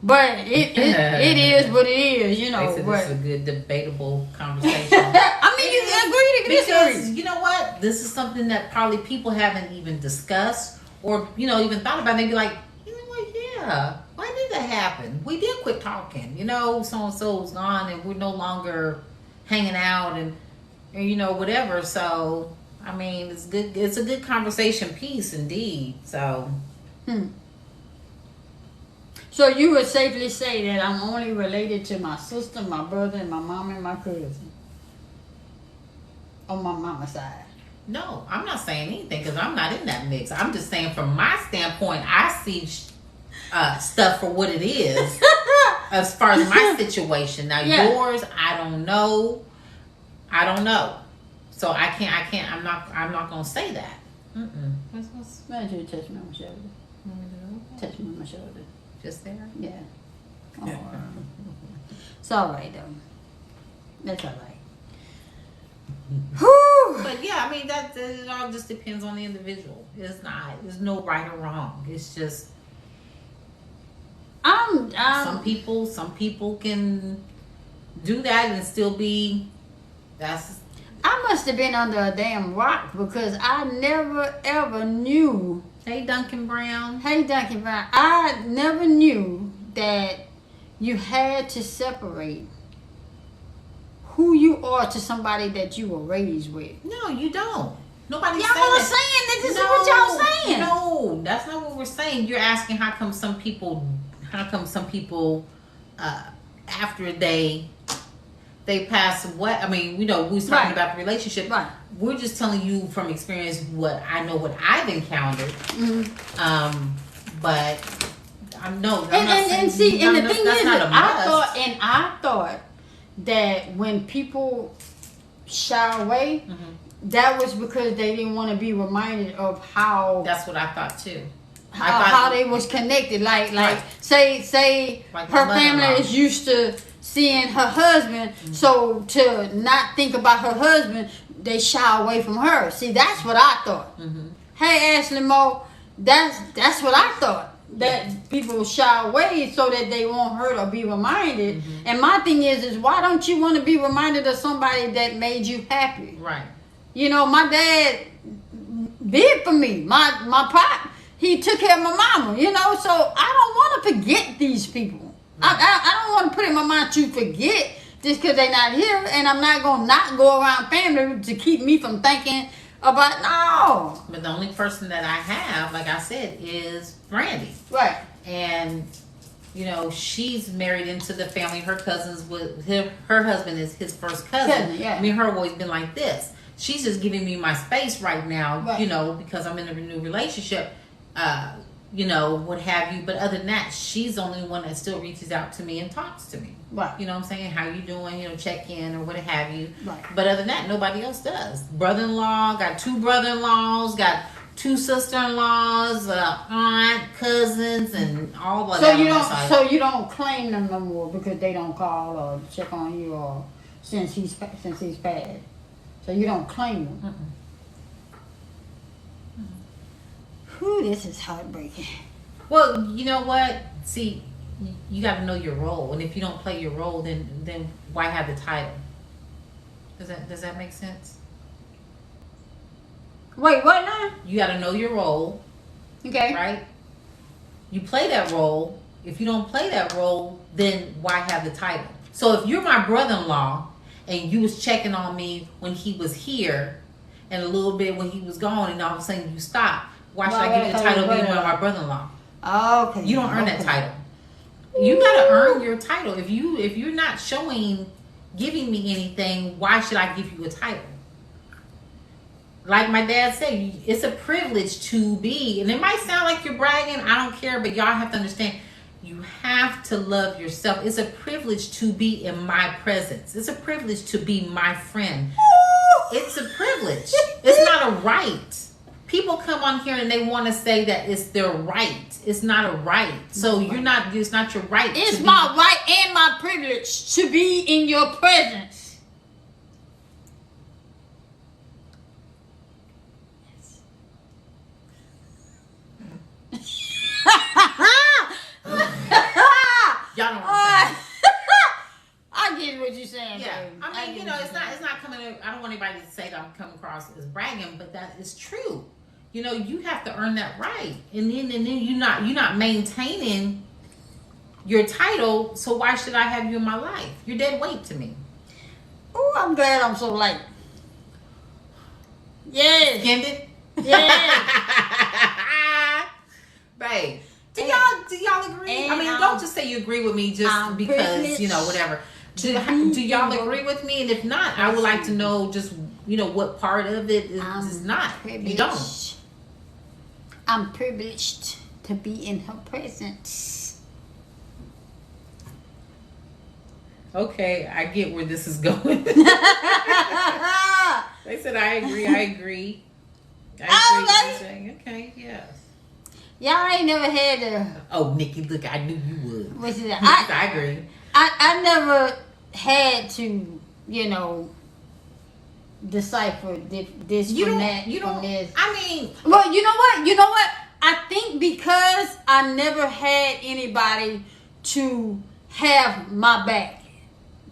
Speaker 1: But it is what it is, you know.
Speaker 2: This is a good debatable conversation.
Speaker 1: I mean, you agree to disagree.
Speaker 2: Because you know what? This is something that probably people haven't even discussed or, even thought about. They'd be like, you know what? Yeah. Why did that happen? We did quit talking. So-and-so's gone and we're no longer hanging out and whatever. So, I mean, it's good. It's a good conversation piece indeed. So.
Speaker 1: So you would safely say that I'm only related to my sister, my brother, and my mom and my cousin on my mama's side.
Speaker 2: No, I'm not saying anything because I'm not in that mix. I'm just saying from my standpoint, I see stuff for what it is as far as my situation. Now yours, I don't know. So I can't. I'm not gonna say that.
Speaker 1: Imagine you touch me on my shoulder. Touch me on my shoulder.
Speaker 2: Just there?
Speaker 1: Yeah. Oh, it's all right, though. That's all right. Whew.
Speaker 2: But yeah, I mean, it all just depends on the individual. There's no right or wrong. It's just some people can do that and still be.
Speaker 1: I must have been under a damn rock because I never ever knew.
Speaker 2: Hey, Duncan Brown.
Speaker 1: I never knew that you had to separate who you are to somebody that you were raised with.
Speaker 2: No, you don't. Nobody's
Speaker 1: saying that. This is what y'all saying.
Speaker 2: No, that's not what we're saying. You're asking how come some people after they pass what? I mean, we was talking about the relationship.
Speaker 1: Right.
Speaker 2: We're just telling you from experience what I've encountered. But I'm not saying.
Speaker 1: And the thing is, I thought that when people shy away, that was because they didn't want to be reminded of how.
Speaker 2: That's what I thought too.
Speaker 1: How they was connected, like say
Speaker 2: like
Speaker 1: her family is used to seeing her husband, so to not think about her husband, they shy away from her. See, that's what I thought. Hey, Ashley Moe, that's what I thought. That people shy away so that they won't hurt or be reminded. And my thing is why don't you want to be reminded of somebody that made you happy?
Speaker 2: Right.
Speaker 1: My dad did for me. My pop, he took care of my mama. So I don't want to forget these people. I don't want to put in my mind to forget just because they're not here, and I'm not going to not go around family to keep me from thinking about, no.
Speaker 2: But the only person that I have, like I said, is Brandy.
Speaker 1: Right.
Speaker 2: And, she's married into the family. Her her husband is his first cousin.
Speaker 1: Yeah.
Speaker 2: Me and her have always been like this. She's just giving me my space right now,
Speaker 1: right.
Speaker 2: Because I'm in a new relationship. What have you. But other than that, she's the only one that still reaches out to me and talks to me.
Speaker 1: Right.
Speaker 2: You know what I'm saying? How you doing? Check in or what have you.
Speaker 1: Right.
Speaker 2: But other than that, nobody else does. Brother-in-law, got 2 brother-in-laws, got 2 sister-in-laws, aunt, cousins, and all of that.
Speaker 1: So you don't claim them no more because they don't call or check on you or since he's passed. So you don't claim them. Whew, this is heartbreaking.
Speaker 2: Well, you know what? See, you got to know your role, and if you don't play your role, then why have the title? Does that make sense?
Speaker 1: Wait, what now?
Speaker 2: You got to know your role.
Speaker 1: Okay.
Speaker 2: Right? You play that role. If you don't play that role, then why have the title? So if you're my brother-in-law and you was checking on me when he was here and a little bit when he was gone and all of a sudden you stopped, why should I give you the title of being one of my brother-in-law?
Speaker 1: Okay.
Speaker 2: You don't earn that title. You gotta earn your title. If you're not giving me anything, why should I give you a title? Like my dad said, it's a privilege to be, and it might sound like you're bragging, I don't care, but y'all have to understand, you have to love yourself. It's a privilege to be in my presence. It's a privilege to be my friend. It's a privilege. It's not a right. people come on here and they want to say that it's their right. It's not a right. So you're not. It's not your right.
Speaker 1: It's my right and my privilege to be in your presence.
Speaker 2: Y'all don't understand.
Speaker 1: I get what you're saying.
Speaker 2: Yeah,
Speaker 1: baby.
Speaker 2: I mean,
Speaker 1: get
Speaker 2: you know,
Speaker 1: what
Speaker 2: it's
Speaker 1: you're
Speaker 2: not coming. I don't want anybody to say that I'm coming across as bragging, but that is true. You know, you have to earn that right, and then you're not maintaining your title. So why should I have you in my life? You're dead weight to me.
Speaker 1: Oh, I'm glad I'm so light. Yes.
Speaker 2: Skinned it?
Speaker 1: Yes.
Speaker 2: Babe. Do y'all agree? I mean, don't just say you agree with me just because, you know, whatever. Do y'all agree with me? And if not, I would like to know just, you know, what part of it is not. You don't.
Speaker 1: I'm privileged to be in her presence.
Speaker 2: Okay, I get where this is going. They said I agree. I agree with you saying. Okay, yes.
Speaker 1: Y'all ain't never had a...
Speaker 2: Oh, Nikki, look, I knew you would.
Speaker 1: What's it?
Speaker 2: I agree.
Speaker 1: I never had to, you know, decipher this from that. From this.
Speaker 2: I mean...
Speaker 1: Well, you know what? You know what? I think because I never had anybody to have my back.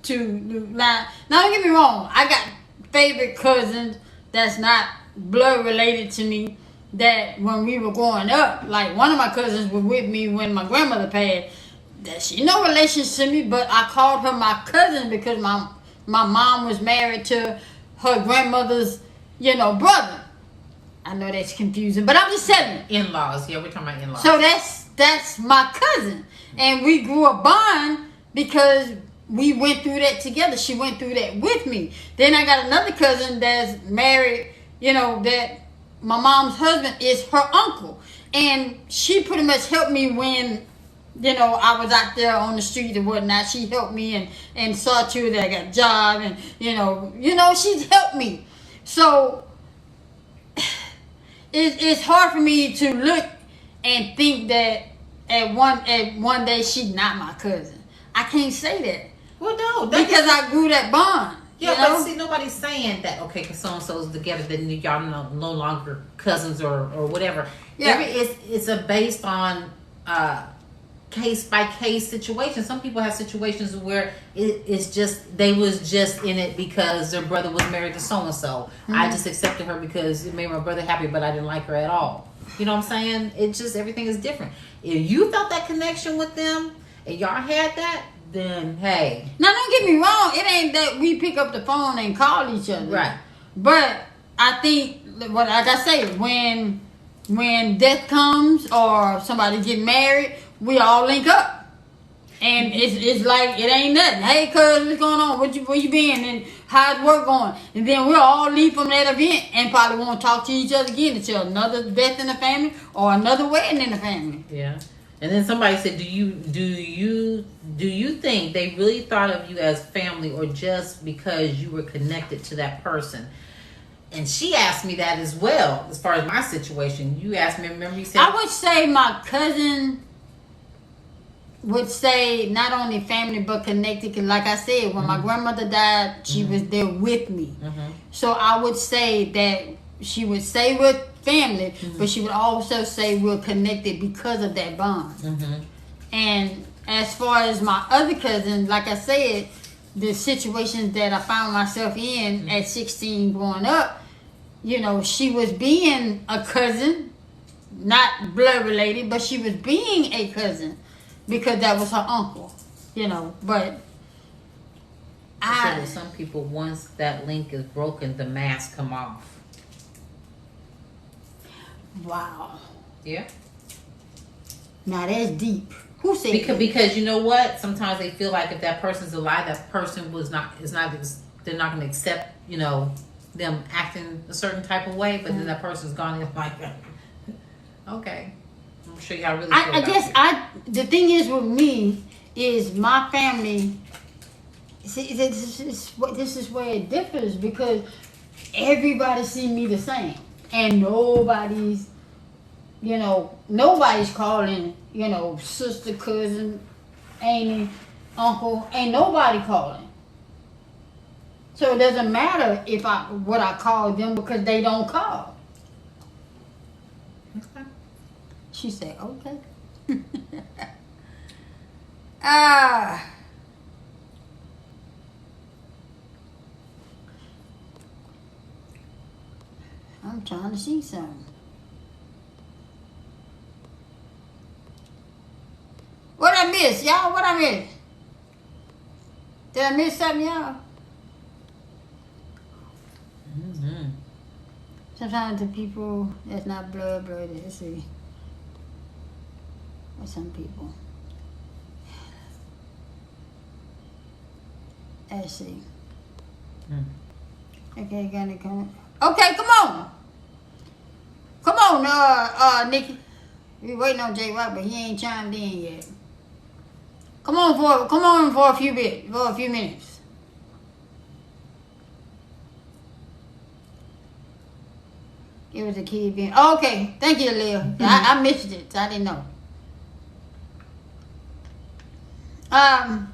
Speaker 1: Now, don't get me wrong. I got favorite cousins that's not blood related to me. That when we were growing up, like one of my cousins was with me when my grandmother passed. That she no relation to me, but I called her my cousin because my mom was married to her grandmother's, you know, brother. I know that's confusing, but I'm just telling you.
Speaker 2: In-laws, yeah, we're talking about in-laws.
Speaker 1: So that's my cousin, and we grew a bond because we went through that together. She went through that with me. Then I got another cousin that's married, you know, that my mom's husband is her uncle. And she pretty much helped me when, you know, I was out there on the street and whatnot. She helped me and saw to that I got a job and, you know, she's helped me. So it's hard for me to look and think that at one day she's not my cousin. I can't say that.
Speaker 2: Well, no.
Speaker 1: Because I grew that bond.
Speaker 2: Yeah,
Speaker 1: you know?
Speaker 2: but see, nobody's saying that, okay, because so-and-so's together, then y'all no longer cousins or whatever.
Speaker 1: Yeah.
Speaker 2: It's based on case-by-case situation. Some people have situations where it's just, they was just in it because their brother was married to so-and-so. Mm-hmm. I just accepted her because it made my brother happy, but I didn't like her at all. You know what I'm saying? It's just, everything is different. If you felt that connection with them, and y'all had that, then hey.
Speaker 1: Now don't get me wrong, it ain't that we pick up the phone and call each other.
Speaker 2: Right.
Speaker 1: But I think, like I say, when death comes or somebody get married, we all link up. And it's like it ain't nothing. Hey cuz, what's going on? Where you been? And how's work going? And then we'll all leave from that event and probably won't talk to each other again until another death in the family or another wedding in the family.
Speaker 2: Yeah. And then somebody said, do you think they really thought of you as family or just because you were connected to that person? And she asked me that as well, as far as my situation. You asked me, remember you said...
Speaker 1: I would say my cousin would say not only family but connected. Cause like I said, when my grandmother died, she was there with me. So I would say that she would say we're family, but she would also say we're connected because of that bond. And as far as my other cousin, like I said, the situations that I found myself in at 16 growing up, you know, she was being a cousin, not blood related, but she was being a cousin because that was her uncle, you know. But
Speaker 2: I said with some people, once that link is broken, the mask come off.
Speaker 1: Wow.
Speaker 2: Yeah.
Speaker 1: Now that's deep. Who said
Speaker 2: because you know what? Sometimes they feel like if that person's alive, that person they're not going to accept, you know, them acting a certain type of way, but then that person's gone and like, okay. I'm gonna show you how I really feel
Speaker 1: I guess the thing is with me is my family. See, this is where it differs because everybody see me the same. and nobody's, nobody's calling, sister, cousin, auntie, uncle, ain't nobody calling. So it doesn't matter if what I call them because they don't call.
Speaker 2: Okay.
Speaker 1: She said, okay. Ah, I'm trying to see something. What I miss, y'all? What I miss? Did I miss something, y'all?
Speaker 2: Mm-hmm.
Speaker 1: Sometimes the people that's not blood, let's see. Or some people. Let's see.
Speaker 2: Mm.
Speaker 1: Okay, got it coming. Okay, come on. Come on, Nikki. We waiting on Jay White, but he ain't chimed in yet. Come on for a few minutes. It was a kid being. Oh, okay, thank you, Lil. I missed it. I didn't know. Um,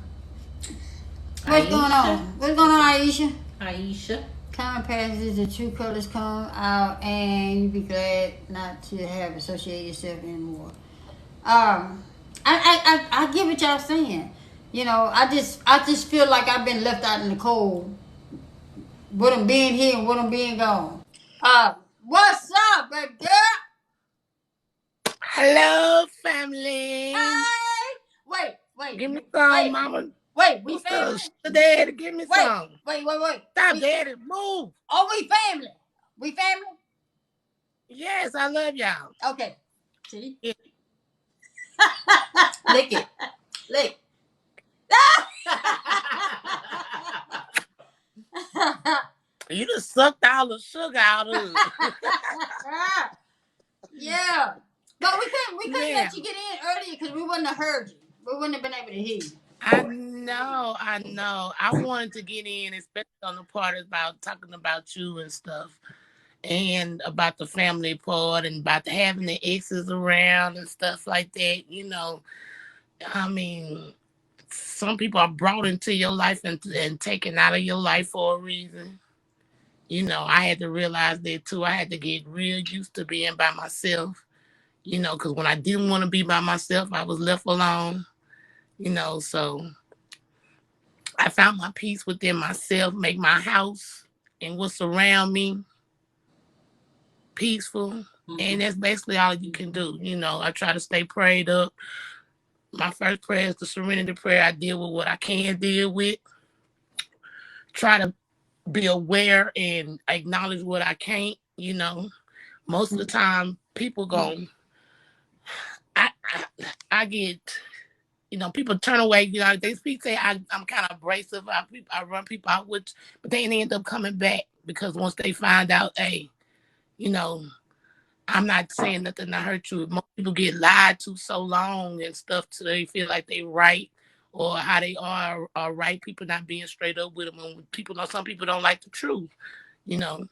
Speaker 1: what's going on?
Speaker 2: Aisha.
Speaker 1: What's going on, Aisha?
Speaker 2: Aisha.
Speaker 1: Time passes, the true colors come out, and you be glad not to have associated yourself anymore. I get what y'all saying. I just feel like I've been left out in the cold. With them being here and with them being gone. What's up, baby girl?
Speaker 3: Hello, family.
Speaker 1: Hey,
Speaker 3: Give me some, mama.
Speaker 1: wait. We
Speaker 3: What's
Speaker 1: family.
Speaker 3: the daddy? Give me some.
Speaker 1: Wait.
Speaker 3: Stop, daddy. Move.
Speaker 1: Oh, we family. We family.
Speaker 3: Yes, I love y'all.
Speaker 1: Okay. See.
Speaker 3: Yeah.
Speaker 2: Lick it.
Speaker 1: Lick.
Speaker 3: You just sucked all the sugar out of it.
Speaker 1: Yeah. But we couldn't
Speaker 3: Yeah.
Speaker 1: let you get in earlier because we wouldn't have heard you. We wouldn't have been able to hear you.
Speaker 3: I know. I wanted to get in, especially on the part about talking about you and stuff. And about the family part and about having the exes around and stuff like that. I mean, some people are brought into your life and taken out of your life for a reason. I had to realize that too. I had to get real used to being by myself, because when I didn't want to be by myself, I was left alone, so I found my peace within myself, make my house and what's around me peaceful.
Speaker 2: Mm-hmm.
Speaker 3: And that's basically all you can do. I try to stay prayed up. My first prayer is the serenity prayer. I deal with what I can deal with. Try to be aware and acknowledge what I can't. Most of the time, people go, I, I, I get, people turn away. They speak, say I'm kind of abrasive. I run people out, but they end up coming back because once they find out, hey, you know, I'm not saying nothing to hurt you. Most people get lied to so long and stuff till they feel like they right or how they are right. People not being straight up with them. And some people don't like the truth, you know.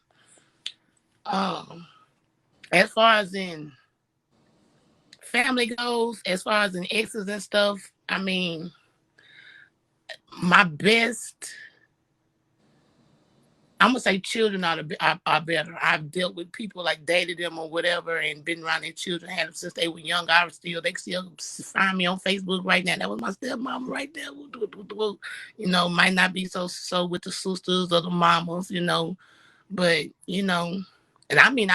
Speaker 3: As far as in family goes, as far as in exes and stuff, I mean, my best, I'm gonna say children are better. I've dealt with people like dated them or whatever, and been around their children, had them since they were young. They still find me on Facebook right now. That was my stepmom right there. Might not be so with the sisters or the mamas, but and I mean,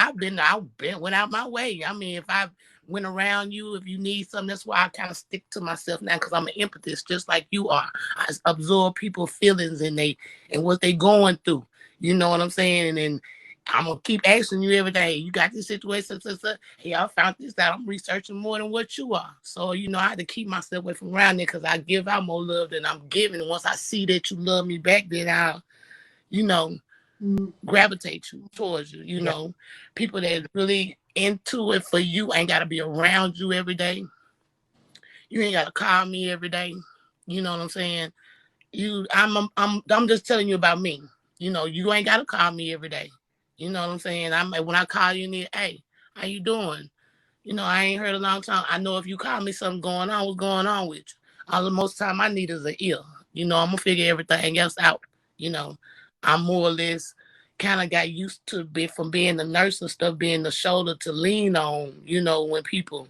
Speaker 3: went out my way. I mean, if I went around you, if you need something, that's why I kind of stick to myself now because I'm an empathist, just like you are. I absorb people's feelings and what they going through. You know what I'm saying? And then I'm gonna keep asking you every day. You got this situation, hey, I found this out. I'm researching more than what you are. So I had to keep myself away from around there because I give out more love than I'm giving. And once I see that you love me back, then I'll, you know gravitate you towards you. People that really into it for you ain't got to be around you every day. You ain't got to call me every day. You know what I'm saying? I'm just telling you about me. You ain't got to call me every day. You know what I'm saying? When I call you, need, hey, how you doing? I ain't heard a long time. I know if you call me something going on, what's going on with you? All the most time I need is an ear. I'm gonna figure everything else out. You know, I'm more or less kind of got used to be from being the nurse and stuff, being the shoulder to lean on. When people.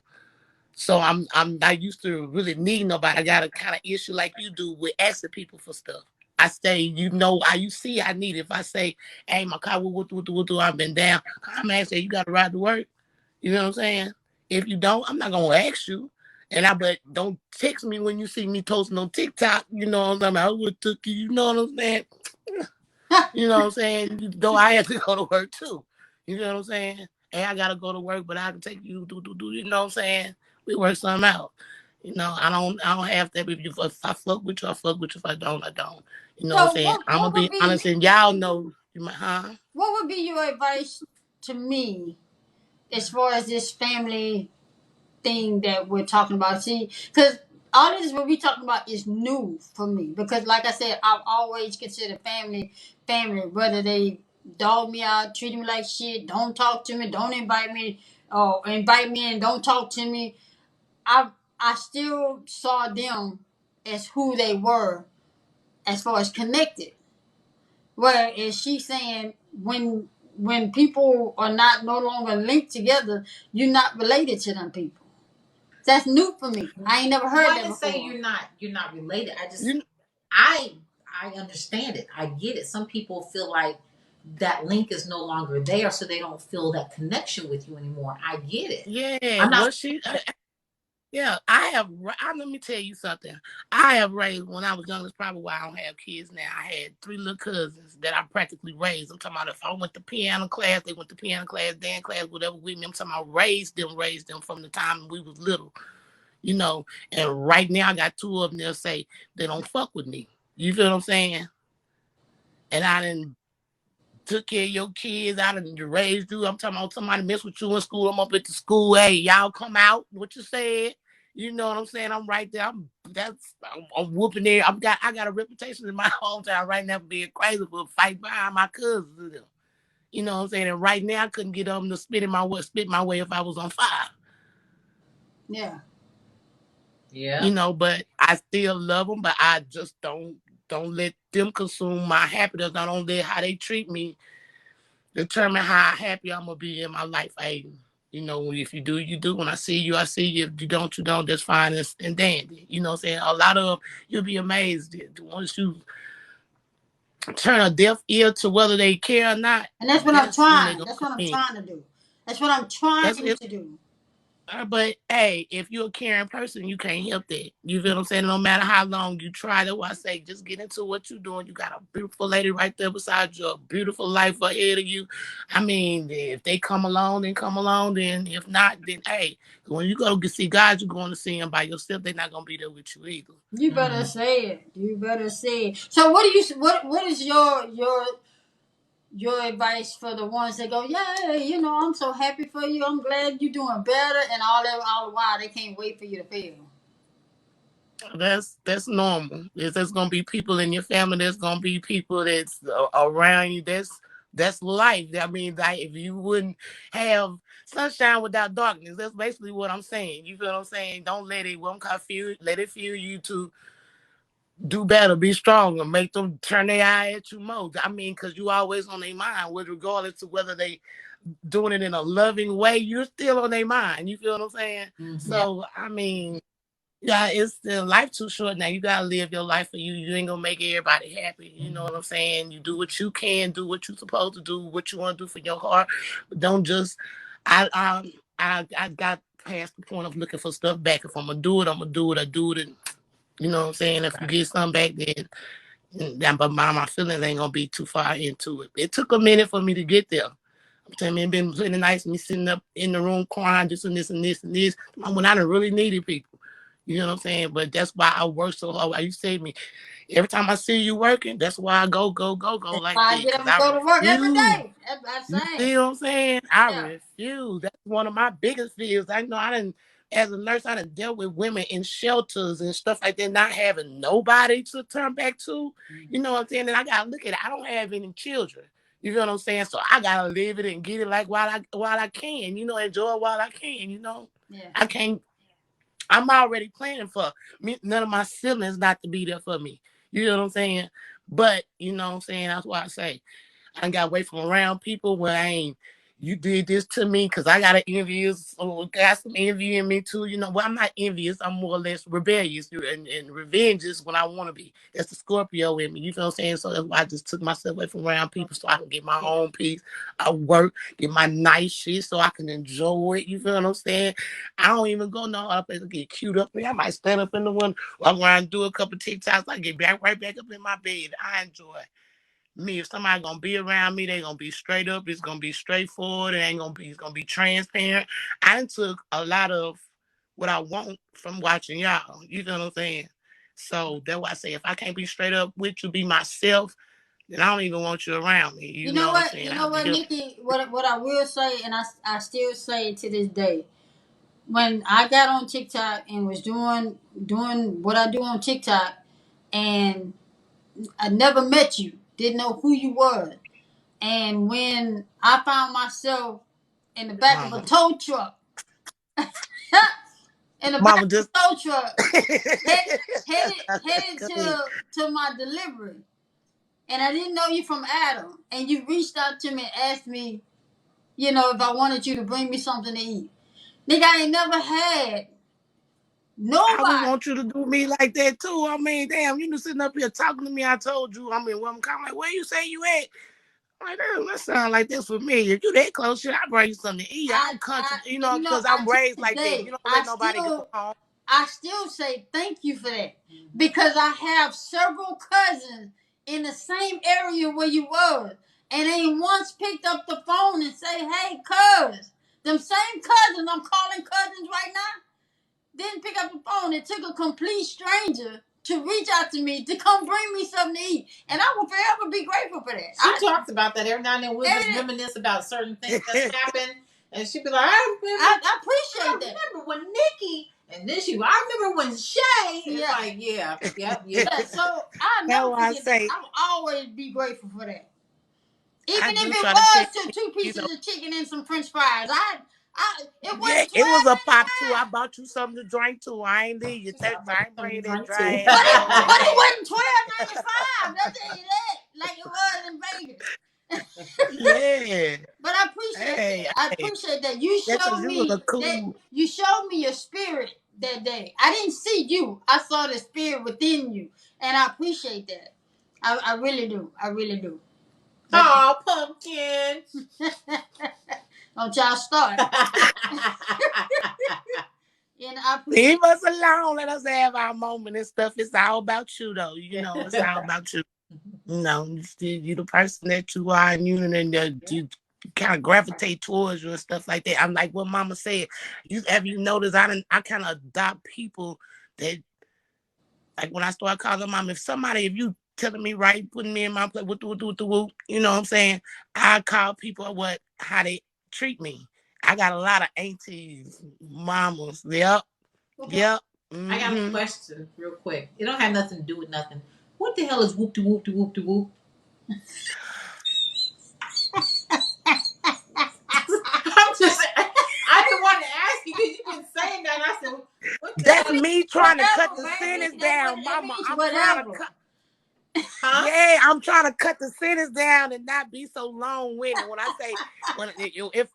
Speaker 3: So I'm not used to really needing nobody. I got a kind of issue like you do with asking people for stuff. I say, you see I need it. If I say, hey, my car, what, I've been down. I'm asking, you got to ride to work. You know what I'm saying? If you don't, I'm not gonna ask you. But don't text me when you see me posting on TikTok. You know what I'm saying? I would took you. You know what I'm saying? You know what I'm saying? Though I have to go to work too. You know what I'm saying? Hey, I gotta go to work, but I can take you. Do. You know what I'm saying? We work something out. I don't have that. If I fuck with you, I fuck with you. If I don't, I don't. You know what I'm
Speaker 1: So
Speaker 3: saying? I'm
Speaker 1: what
Speaker 3: gonna
Speaker 1: would
Speaker 3: be
Speaker 1: be
Speaker 3: honest, and y'all know. Huh?
Speaker 1: what would be your advice to me as far as this family thing that we're talking about? See, because all this what we talking about is new for me. Because like I said, I've always considered family, whether they dog me out, treat me like shit, don't talk to me, don't invite me, or invite me and don't talk to me. I I still saw them as who they were as far as connected. Whereas she's saying when people are not no longer linked together, you're not related to them people. That's new for me. I ain't never
Speaker 2: Well,
Speaker 1: heard
Speaker 2: I
Speaker 1: that
Speaker 2: didn't say
Speaker 1: before.
Speaker 2: you're not related.
Speaker 3: You
Speaker 2: I I understand it. I get it. Some people feel like that link is no longer there, so they don't feel that connection with you anymore. I get it.
Speaker 3: yeah.
Speaker 2: I'm not.
Speaker 3: What she? Yeah, I have. Let me tell you something. I have raised when I was young. That's probably why I don't have kids now. I had three little cousins that I practically raised. I'm talking about if I went to piano class, they went to piano class, dance class, whatever with me. I'm talking about raised them from the time we was little. You know, and right now I got two of them that say they don't fuck with me. You feel what I'm saying? And I didn't took care of your kids. I done raised you. I'm talking about somebody mess with you in school. I'm up at the school. Hey, y'all come out. What you said? You know what I'm saying? I'm right there. I'm whooping there. I got a reputation in my hometown right now for being crazy for fight behind my cousins. You know what I'm saying? And right now I couldn't get them to spit my way if I was on fire.
Speaker 1: Yeah.
Speaker 2: Yeah.
Speaker 3: But I still love them, but I just don't let them consume my happiness. I don't let how they treat me determine how happy I'm gonna be in my life. If you do, you do. When I see you, I see you. If you don't, you don't. That's fine and dandy. You know what I'm saying? A lot of them, you'll be amazed once you turn a deaf ear to whether they care or not.
Speaker 1: And that's what I'm
Speaker 3: That's when they
Speaker 1: trying.
Speaker 3: gonna
Speaker 1: That's
Speaker 3: come
Speaker 1: what I'm
Speaker 3: in.
Speaker 1: trying to do. That's what I'm
Speaker 3: That's
Speaker 1: trying
Speaker 3: it.
Speaker 1: to do.
Speaker 3: But hey, if you're a caring person, you can't help that. You feel what I'm saying? No matter how long you try, that's why I say just get into what you're doing. You got a beautiful lady right there beside you, a beautiful life ahead of you. I mean, if they come along, then come along. Then if not, then hey, when you go to see God, you're going to see him by yourself. They're not going to be there with you either.
Speaker 1: You better
Speaker 2: Mm.
Speaker 1: say it. You better say it. So what do you what is your advice for the ones that go, yeah, I'm so happy for you. I'm glad you're doing better, and all the while they can't wait for you to fail.
Speaker 3: That's normal. There's gonna be people in your family. There's gonna be people that's around you. That's life. I mean, like if you wouldn't have sunshine without darkness, that's basically what I'm saying. You feel what I'm saying? Don't let it won't confuse. Let it fuel you to do better, be stronger, make them turn their eye at you more. I mean, because you always on their mind, with regardless to whether they doing it in a loving way, you're still on their mind. You feel what I'm saying?
Speaker 2: Mm-hmm.
Speaker 3: So I mean. Yeah, it's the life too short now. You gotta live your life for you. You ain't gonna make everybody happy. You know what I'm saying? You do what you can, do what you're supposed to do, what you want to do for your heart. But don't just. I got past the point of looking for stuff back. If I'm gonna do it, I'm gonna do it. I do it, and you know what I'm saying. If you
Speaker 2: Right.
Speaker 3: get something back, then but my feelings ain't gonna be too far into it. It took a minute for me to get there. I'm telling you, it been plenty nice me sitting up in the room crying, this and this and this and this. When I done really needed people. You know what I'm saying? But that's why I work so hard. Why you say to me, every time I see you working, that's why I go
Speaker 1: That's
Speaker 3: like
Speaker 1: why I
Speaker 3: that.
Speaker 1: get up
Speaker 3: Cause
Speaker 1: and
Speaker 3: I
Speaker 1: go to work every
Speaker 3: refuse.
Speaker 1: day. That's
Speaker 3: You
Speaker 1: saying.
Speaker 3: see what I'm saying? I
Speaker 1: Yeah.
Speaker 3: refuse. That's one of my biggest fears. I know I didn't, as a nurse, I done dealt with women in shelters and stuff like that, not having nobody to turn back to. You know what I'm saying? And I gotta look at it. I don't have any children.
Speaker 4: You feel what I'm saying? So I gotta live it and get it like while I can, enjoy it while I can.
Speaker 1: Yeah.
Speaker 4: I can't. I'm already planning for me, none of my siblings not to be there for me. You know what I'm saying? But you know what I'm saying. That's why I say I got away from around people where I ain't. You did this to me because I got an envious, or got some envy in me too. Well, I'm not envious. I'm more or less rebellious, and revenge is when I want to be. That's the Scorpio in me. You feel what I'm saying? So that's why I just took myself away from around people so I can get my own peace. I work, get my nice shit so I can enjoy it. You feel what I'm saying? I don't even go no other place to get cute up. I might stand up in the window, walk around, do a couple TikToks. I get back right back up in my bed. I enjoy me. If somebody gonna be around me, they gonna be straight up. It's gonna be straightforward. It's gonna be transparent. I done took a lot of what I want from watching y'all. You know what I'm saying? So that's why I say if I can't be straight up with you, be myself, then I don't even want you around me. You
Speaker 1: You
Speaker 4: know
Speaker 1: know
Speaker 4: what I'm
Speaker 1: what?
Speaker 4: saying?
Speaker 1: You know
Speaker 4: I'll be
Speaker 1: what,
Speaker 4: here.
Speaker 1: Nikki? What I will say, and I still say it to this day. When I got on TikTok and was doing what I do on TikTok, and I never met you, didn't know who you were, and when I found myself in the back of a
Speaker 4: Mama.
Speaker 1: tow truck, in the back
Speaker 4: Mama
Speaker 1: of
Speaker 4: just
Speaker 1: a tow truck, headed to my delivery, and I didn't know you from Adam, and you reached out to me and asked me, if I wanted you to bring me something to eat. Nigga, I ain't never had
Speaker 4: I would
Speaker 1: nobody.
Speaker 4: want you to do me like that too. I mean, damn, you sitting up here talking to me. I told you. I mean, well, I'm kind of like, where you say you at? I'm like, damn, that sound like this familiar. If you that close, shit, I bring you something to eat.
Speaker 1: I,
Speaker 4: I'm country,
Speaker 1: I, you know,
Speaker 4: because
Speaker 1: I
Speaker 4: I'm
Speaker 1: to
Speaker 4: raised
Speaker 1: this
Speaker 4: like that.
Speaker 1: day,
Speaker 4: You don't let nobody go home.
Speaker 1: I still say thank you for that because I have several cousins in the same area where you was, and ain't once picked up the phone and say, "Hey, cuz." Them same cousins I'm calling cousins right now didn't pick up the phone. It took a complete stranger to reach out to me to come bring me something to eat, and I will forever be grateful for that.
Speaker 2: She talks about that every now and then. We'll just reminisce about certain things that's happened, and she'd be like, I appreciate that. I remember when Nikki, and then I remember when Shay. It's like,
Speaker 1: yeah. So I'll
Speaker 4: That's
Speaker 1: never
Speaker 4: why I
Speaker 1: forget that.
Speaker 4: say
Speaker 1: I will always be grateful for that.
Speaker 4: I
Speaker 1: Even if
Speaker 4: do
Speaker 1: it
Speaker 4: try to tell
Speaker 1: was to two
Speaker 4: you,
Speaker 1: pieces of chicken and some French fries, it
Speaker 4: yeah,
Speaker 1: wasn't
Speaker 4: it was a pop too. I
Speaker 1: 12.95.
Speaker 4: bought you something to drink too. I ain't leave you. I ain't bringing that
Speaker 2: drink
Speaker 4: dry
Speaker 2: too.
Speaker 4: ass cold
Speaker 1: But
Speaker 4: ass.
Speaker 1: it wasn't 12.95. I'll tell you that, like it was in Vegas.
Speaker 4: Yeah.
Speaker 1: But I appreciate that.
Speaker 4: Hey,
Speaker 1: I
Speaker 4: hey.
Speaker 1: appreciate that. You
Speaker 4: That's
Speaker 1: showed
Speaker 4: because you was a
Speaker 1: me that.
Speaker 4: cool.
Speaker 1: You showed me your spirit that day. I didn't see you. I saw the spirit within you, and I appreciate that. I really do. I really do.
Speaker 2: Oh, pumpkin.
Speaker 1: Don't y'all start. And I appreciate.
Speaker 4: Leave us alone. Let us have our moment and stuff. It's all about you, though. It's all about you. You the person that you are, and you kind of gravitate towards you and stuff like that. I'm like what Mama said. Have you noticed? I kind of adopt people that, like, when I start calling Mom. If you telling me right, putting me in my place, whoop, you know what I'm saying? I call people how they treat me. I got a lot of aunties, mamas. Yep. Yep.
Speaker 2: I got a
Speaker 4: Mm-hmm.
Speaker 2: question real quick. It don't have nothing to do with nothing. What the hell is whoop de whoop de whoop de whoop? I'm just, I didn't want to ask you because you've been saying that. And I said, what the
Speaker 4: That's
Speaker 2: hell?
Speaker 4: me trying to cut
Speaker 1: Whatever,
Speaker 4: the
Speaker 1: baby.
Speaker 4: sentence down,
Speaker 1: It
Speaker 4: Mama.
Speaker 1: means
Speaker 4: I'm trying to
Speaker 1: whatever.
Speaker 4: cut.
Speaker 2: Huh?
Speaker 4: Yeah, I'm trying to cut the sentence down and not be so long-winded. When I say,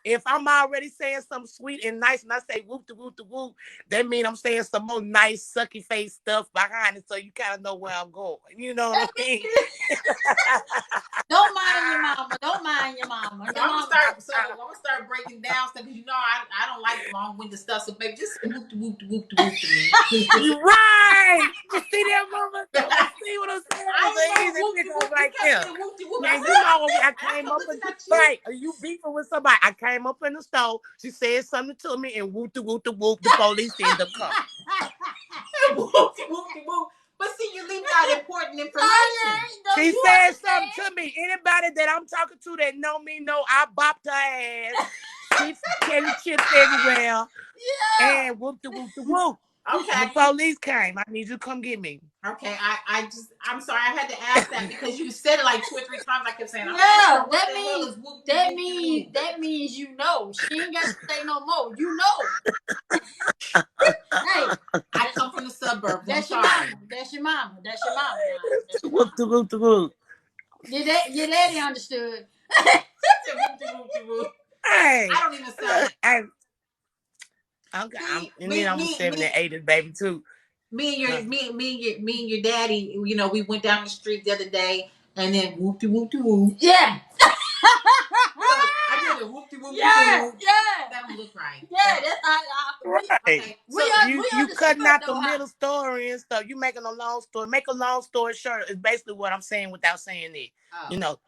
Speaker 4: if I'm already saying something sweet and nice, and I say whoop de whoop de whoop, that means I'm saying some more nice sucky face stuff behind it, so you kind of know where I'm going. You know what I mean?
Speaker 1: Don't mind your mama. Don't mind your mama.
Speaker 2: So I'm gonna start breaking down stuff because I don't like long-winded stuff. So baby, just say whoop de whoop de whoop de whoop to me.
Speaker 4: You right. You see that, Mama? You see what I'm saying?
Speaker 2: I
Speaker 4: It's
Speaker 2: ain't know
Speaker 4: an
Speaker 2: whoop
Speaker 4: easy
Speaker 2: de
Speaker 4: pickup
Speaker 2: whoop. You
Speaker 4: right
Speaker 2: kept
Speaker 4: there.
Speaker 2: saying whoop de whoop.
Speaker 4: Now you know I
Speaker 2: I
Speaker 4: came
Speaker 2: kept
Speaker 4: up
Speaker 2: looking
Speaker 4: in
Speaker 2: at you.
Speaker 4: right. Are you beefing with somebody? I came up in the store. She said something to me, and whoop de whoop. The police ended up coming.
Speaker 2: Whoop de whoop de whoop. But see, you leaving out important information.
Speaker 4: She said something to me. Anybody that I'm talking to that know me know I bopped her ass. She carry chips everywhere.
Speaker 1: Yeah.
Speaker 4: And whoop de whoop.
Speaker 2: Okay.
Speaker 4: The police came. I need you to come get me.
Speaker 2: Okay, I'm sorry, I had to ask that because you said it like 2 or 3 times. I kept saying, I'm
Speaker 1: Yeah,
Speaker 2: not sure what the hell is whoop
Speaker 1: that means you know. She ain't got to say no more. You know. Hey,
Speaker 2: I come from the suburbs.
Speaker 1: that's
Speaker 2: I'm
Speaker 1: your
Speaker 2: sorry.
Speaker 1: mama. That's your mama. That's your mama. Now. That's your
Speaker 4: Whoop
Speaker 1: mama.
Speaker 4: the whoop the whoop.
Speaker 1: Your daddy understood.
Speaker 4: Hey,
Speaker 2: I don't even sound.
Speaker 4: hey,
Speaker 2: Me,
Speaker 4: and then
Speaker 2: me,
Speaker 4: I'm a
Speaker 2: me,
Speaker 4: 70 and
Speaker 2: me,
Speaker 4: 80s baby too.
Speaker 2: me and your daddy. You know, we went down the street the other day, and then whoop de whoop de whoop.
Speaker 1: Yeah.
Speaker 2: I did a whoop de whoop de whoop.
Speaker 1: Yeah.
Speaker 2: That don't look right.
Speaker 1: Yeah, that's how.
Speaker 4: Right.
Speaker 2: Okay, so
Speaker 1: We
Speaker 4: You
Speaker 1: understood
Speaker 4: cutting out the
Speaker 1: though. How?
Speaker 4: middle story and stuff. You making a long story. Make a long story short is basically what I'm saying without saying it.
Speaker 2: Oh.
Speaker 4: You know,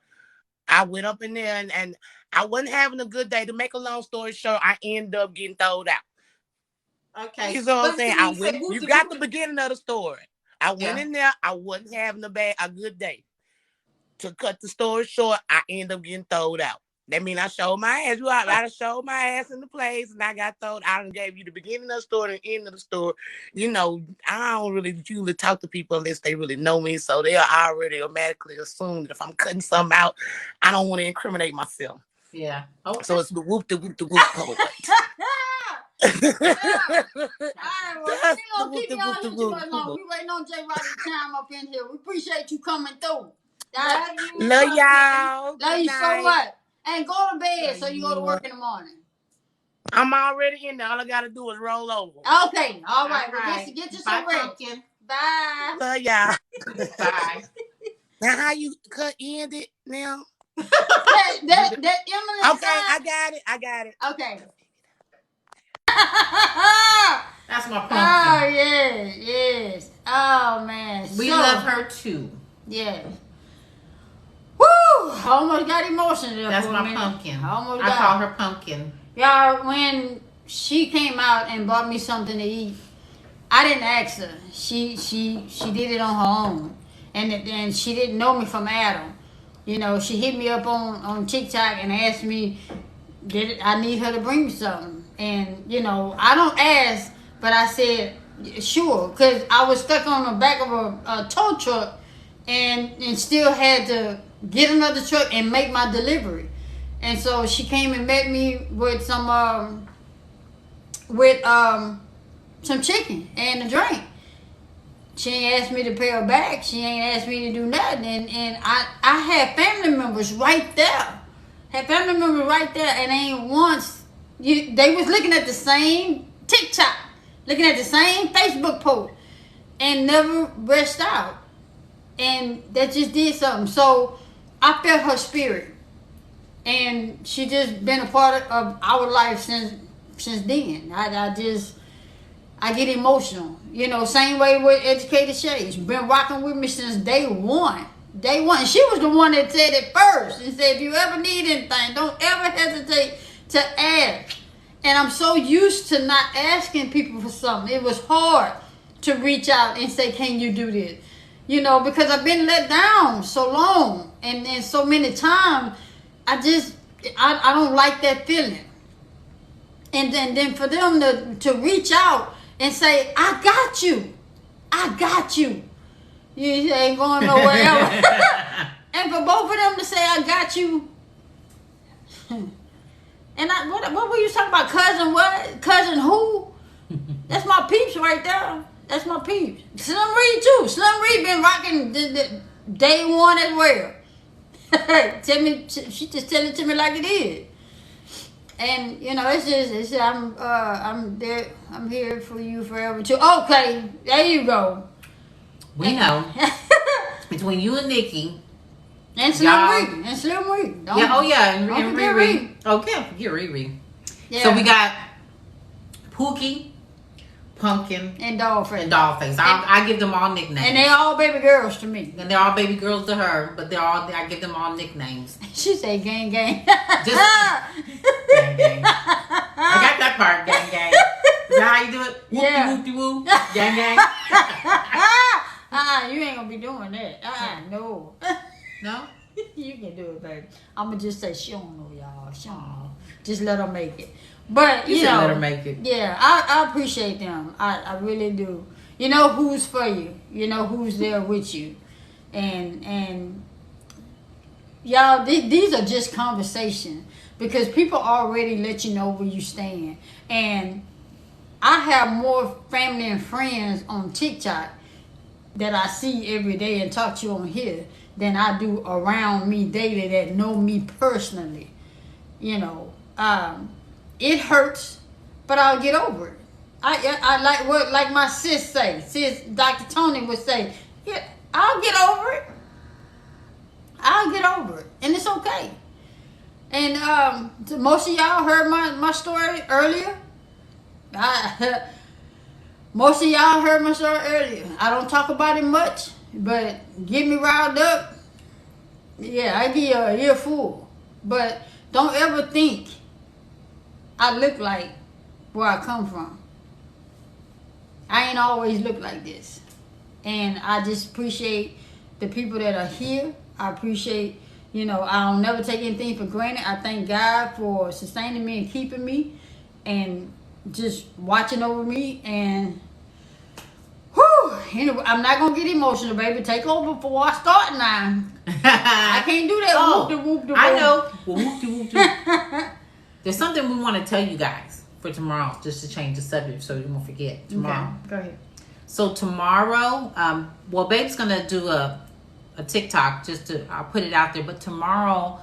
Speaker 4: I went up in there and I wasn't having a good day. To make a long story short, I ended up getting thrown out.
Speaker 2: Okay,
Speaker 4: You know what I'm
Speaker 2: but
Speaker 4: saying?
Speaker 2: see,
Speaker 4: I
Speaker 2: you said
Speaker 4: went.
Speaker 2: whoop
Speaker 4: You
Speaker 2: de
Speaker 4: got
Speaker 2: whoop.
Speaker 4: the beginning of the story. I went
Speaker 2: Yeah.
Speaker 4: in there. I wasn't having a good day. To cut the story short, I ended up getting thrown out. That means I showed my ass. I showed my ass in the place, and I got thrown out and gave you the beginning of the story and the end of the story. You know, I don't really usually talk to people unless they really know me, so they'll already automatically assume that if I'm cutting something out, I don't want to incriminate myself.
Speaker 2: Yeah. Okay.
Speaker 4: So it's the whoop the whoop the whoop part.
Speaker 1: All right, well, we
Speaker 4: That's
Speaker 1: ain't
Speaker 4: the
Speaker 1: gonna
Speaker 4: whoop
Speaker 1: keep
Speaker 4: the
Speaker 1: you
Speaker 4: whoop
Speaker 1: on
Speaker 4: the
Speaker 1: here too
Speaker 4: whoop.
Speaker 1: much long. We waiting on J. Roddy to chime up in here. We appreciate you coming through.
Speaker 2: Love you.
Speaker 4: Love y'all.
Speaker 1: Love you so much. And go to bed so you go to work
Speaker 4: Night.
Speaker 1: in the morning.
Speaker 4: I'm already in there. All I gotta do is roll over.
Speaker 1: Okay, all right. Well,
Speaker 2: Right.
Speaker 1: get you
Speaker 2: Bye,
Speaker 1: some rest.
Speaker 2: pumpkin.
Speaker 1: Bye.
Speaker 4: Love y'all.
Speaker 2: Bye.
Speaker 4: Now, how you end it now?
Speaker 1: That Emily
Speaker 4: Okay,
Speaker 1: sign.
Speaker 4: I got it.
Speaker 1: Okay.
Speaker 2: That's my pumpkin.
Speaker 1: Oh yes. Oh man.
Speaker 2: We
Speaker 1: So,
Speaker 2: love her too.
Speaker 1: Yeah. Woo! I almost got emotional there.
Speaker 2: That's
Speaker 1: for a
Speaker 2: my
Speaker 1: minute.
Speaker 2: pumpkin.
Speaker 1: I
Speaker 2: I call her pumpkin.
Speaker 1: Y'all, when she came out and bought me something to eat, I didn't ask her. She did it on her own, and she didn't know me from Adam. You know, she hit me up on TikTok and asked me, did I need her to bring me something? And you know, I don't ask, but I said sure, because I was stuck on the back of a tow truck, and still had to get another truck and make my delivery. And so she came and met me with some chicken and a drink. She ain't asked me to pay her back. She ain't asked me to do nothing. And I had family members right there. And ain't once they was looking at the same TikTok, looking at the same Facebook post, and never rushed out. And that just did something. So I felt her spirit. And she just been a part of our life since then. I get emotional. You know, same way with Educated Shades. Been rocking with me since day one. Day one. She was the one that said it first. And said, if you ever need anything, don't ever hesitate to ask. And I'm so used to not asking people for something. It was hard to reach out and say, can you do this? You know, because I've been let down so long and so many times. I don't like that feeling. And then for them to reach out and say, I got you. You ain't going nowhere else. And for both of them to say, I got you. And what were you talking about? Cousin what? Cousin who? That's my peeps right there. That's my peeps. Slim Reed too. Slim Reed been rocking the day one as well. She just tell it to me like it is. And you know, I'm there. I'm here for you forever too. Okay, there you go.
Speaker 2: We know between you and Nikki
Speaker 1: and Slim Reed.
Speaker 2: Yeah. Oh yeah, and
Speaker 1: forget
Speaker 2: Riri. Okay, forget Riri.
Speaker 1: Yeah.
Speaker 2: So we got Pookie, Pumpkin,
Speaker 1: and Dollface.
Speaker 2: I give them all nicknames.
Speaker 1: And they all baby girls to me.
Speaker 2: And they're all baby girls to her, but I give them all nicknames.
Speaker 1: She say gang gang.
Speaker 2: Just gang gang. I got that part, gang gang. Is that how you do it?
Speaker 1: Yeah.
Speaker 2: Whoop de woo. Gang gang.
Speaker 1: You ain't gonna be doing that. No.
Speaker 2: No?
Speaker 1: You can do it, baby. I'm gonna just say she don't know, y'all. She don't know. Just let her make it. But you know,
Speaker 2: let her make it.
Speaker 1: Yeah, I appreciate them. I really do. You know who's for you. You know who's there with you, and y'all, these are just conversation because people already let you know where you stand. And I have more family and friends on TikTok that I see every day and talk to on here than I do around me daily that know me personally. You know, it hurts, but I'll get over it. I like what like my sis say. Sis Dr. Tony would say, yeah, I'll get over it. I'll get over it, and it's okay. And most of y'all heard my story earlier. Most of y'all heard my story earlier. I don't talk about it much, but get me riled up. Yeah, I give you a earful. But don't ever think I look like where I come from. I ain't always look like this. And I just appreciate the people that are here. I appreciate, you know, I don't never take anything for granted. I thank God for sustaining me and keeping me and just watching over me. And whew, anyway, I'm not gonna get emotional, baby. Take over before I start now. I can't do that.
Speaker 2: I know. Whoop-de-whoop-de. There's something we want to tell you guys for tomorrow, just to change the subject so you won't forget tomorrow.
Speaker 1: Okay, go ahead.
Speaker 2: So tomorrow, well, Babe's gonna do a TikTok I'll put it out there. But tomorrow,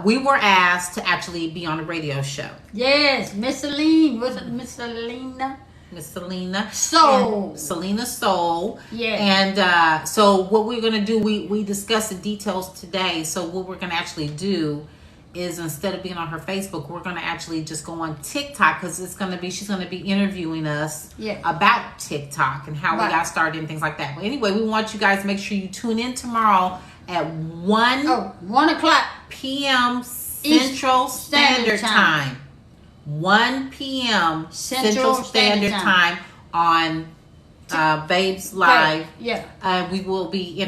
Speaker 2: we were asked to actually be on a radio show.
Speaker 1: Yes, Miss Celine. What's it, Miss Selena?
Speaker 2: Miss Selena
Speaker 1: Soul.
Speaker 2: Selena Soul.
Speaker 1: Yeah.
Speaker 2: And so what we're gonna do, we discussed the details today. So what we're gonna actually do is, instead of being on her Facebook, we're gonna actually just go on TikTok, because she's gonna be interviewing us about TikTok and how we got started and things like that. But anyway, we want you guys to make sure you tune in tomorrow at
Speaker 1: 1 o'clock
Speaker 2: p.m. Central Standard Time. 1 p.m. Central Standard Time on Babe's Live.
Speaker 1: Yeah.
Speaker 2: We will be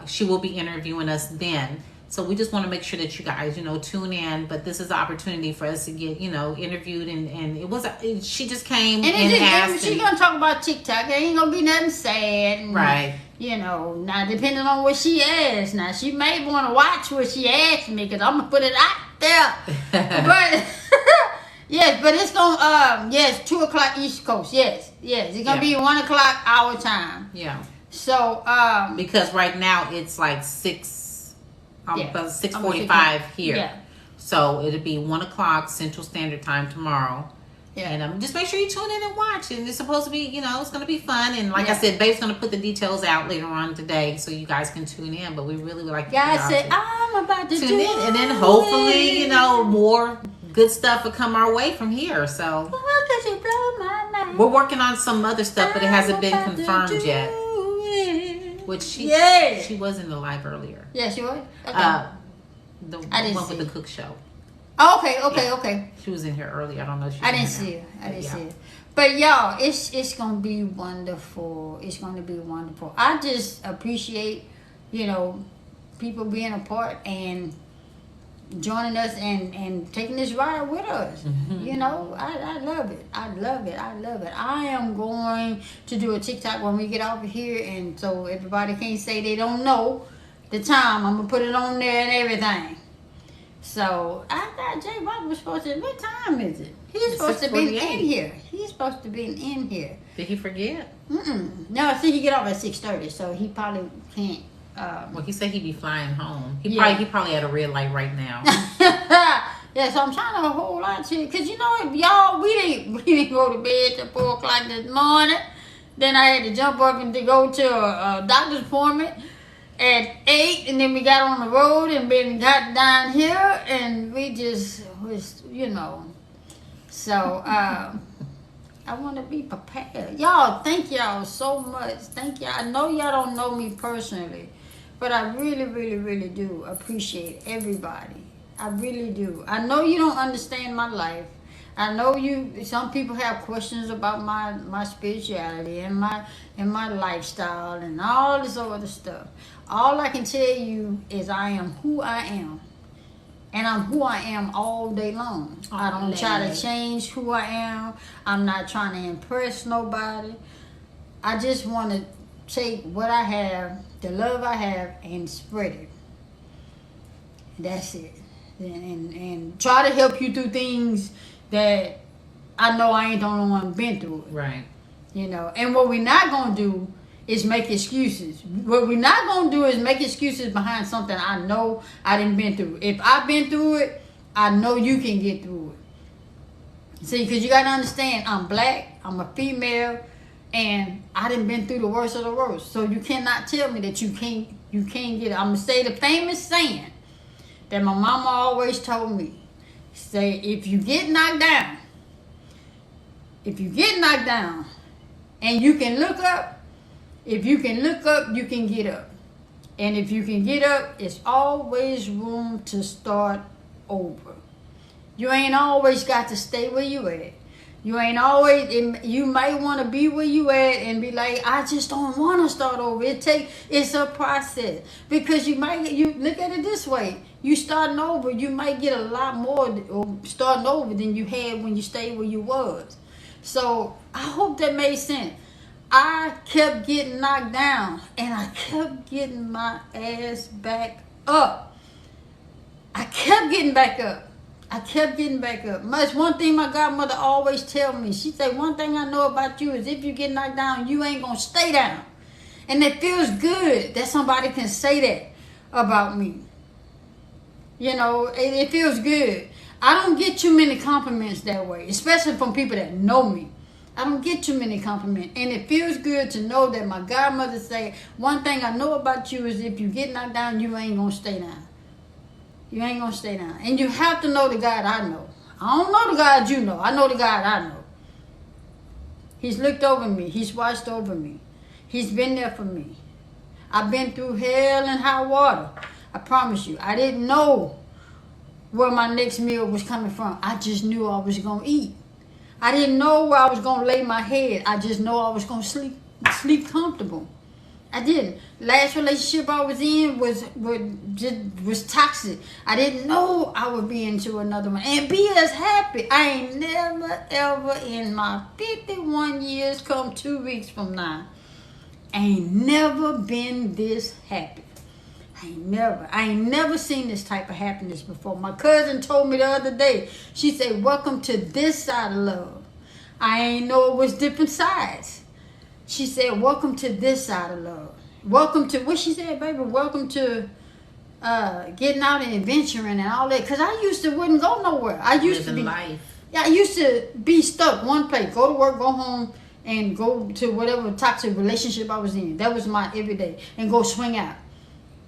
Speaker 2: she will be interviewing us then. So we just want to make sure that you guys, tune in. But this is an opportunity for us to get, interviewed. And she just came and asked.
Speaker 1: She's going to talk about TikTok. There ain't going to be nothing sad. And,
Speaker 2: right.
Speaker 1: Now depending on what she asks. Now she may want to watch what she asked me, because I'm going to put it out there. But, yes, but it's going to, 2 o'clock East Coast. Yes. It's going to be 1 o'clock our time.
Speaker 2: Yeah.
Speaker 1: So,
Speaker 2: because right now it's like 6:45 here.
Speaker 1: Yeah.
Speaker 2: So it'll be 1 o'clock Central Standard Time tomorrow.
Speaker 1: Yeah.
Speaker 2: And just make sure you tune in and watch. And it's supposed to be, it's going to be fun. And like I said, Babe's going to put the details out later on today so you guys can tune in. But we really would like
Speaker 1: guys said, I'm about to
Speaker 2: tune in. And then hopefully, more good stuff will come our way from here. So we're working on some other stuff, but it hasn't been confirmed yet. Which she was in the live earlier.
Speaker 1: Yeah, she was? Okay.
Speaker 2: The one with the cook show.
Speaker 1: Oh, okay.
Speaker 2: She was in here early. I don't know if she
Speaker 1: I didn't see her. But y'all, it's gonna be wonderful. It's gonna be wonderful. I just appreciate, people being a part and joining us and taking this ride with us.
Speaker 2: Mm-hmm.
Speaker 1: I love it. I am going to do a TikTok when we get over here, and so everybody can't say they don't know the time. I'm gonna put it on there and everything. So I thought J Bob was supposed to. What time is it? He's supposed to be in here.
Speaker 2: Did he forget?
Speaker 1: No, see, he get off at 6:30, so he probably can't.
Speaker 2: Well, he said he'd be flying home. He probably at a red light right now.
Speaker 1: Yeah, so I'm trying to hold on to it, because y'all, we didn't go to bed till 4 o'clock this morning. Then I had to jump up and to go to a doctor's appointment at 8, and then we got on the road and then got down here, and we just was, So I want to be prepared. Y'all, thank y'all so much. Thank y'all. I know y'all don't know me personally, but I really, really, really do appreciate everybody. I really do. I know you don't understand my life. I know you. Some people have questions about my spirituality and my lifestyle and all this other stuff. All I can tell you is I am who I am, and I'm who I am all day long. I don't try to change who I am. I'm not trying to impress nobody. I just want to take what I have, the love I have, and spread it. That's it. And try to help you through things that I know I ain't the only one been through it.
Speaker 2: Right.
Speaker 1: You know, and what we're not going to do is make excuses. What we're not going to do is make excuses behind something I know I didn't been through. If I've been through it, I know you can get through it. See, because you got to understand, I'm black, I'm a female, and I done been through the worst of the worst. So you cannot tell me that you can't get it. I'm going to say the famous saying that my mama always told me. Say, if you get knocked down, and you can look up, if you can look up, you can get up. And if you can get up, it's always room to start over. You ain't always got to stay where you at. You ain't always, you might want to be where you at and be like, I just don't want to start over. It's a process. Because you look at it this way. You starting over, you might get a lot more starting over than you had when you stayed where you was. So I hope that made sense. I kept getting knocked down and I kept getting my ass back up. I kept getting back up. That's one thing my godmother always tell me. She said, one thing I know about you is if you get knocked down, you ain't going to stay down. And it feels good that somebody can say that about me. You know, it feels good. I don't get too many compliments that way, especially from people that know me. I don't get too many compliments. And it feels good to know that my godmother say, one thing I know about you is if you get knocked down, you ain't going to stay down. You ain't going to stay down. And you have to know the God I know. I don't know the God you know. I know the God I know. He's looked over me. He's watched over me. He's been there for me. I've been through hell and high water. I promise you. I didn't know where my next meal was coming from. I just knew I was going to eat. I didn't know where I was going to lay my head. I just know I was going to sleep comfortable. I didn't. Last relationship I was in was toxic. I didn't know I would be into another one and be as happy. I ain't never ever in my 51 years come 2 weeks from now. I ain't never been this happy. I ain't never seen this type of happiness before. My cousin told me the other day. She said, "Welcome to this side of love." I ain't know it was different sides. She said, "Welcome to this side of love. Welcome to," what she said, baby? "Welcome to getting out and adventuring and all that." Because I used to wouldn't go nowhere. I used to be life. Yeah, I used to be stuck one place. Go to work, go home, and go to whatever toxic relationship I was in. That was my everyday. And go swing out.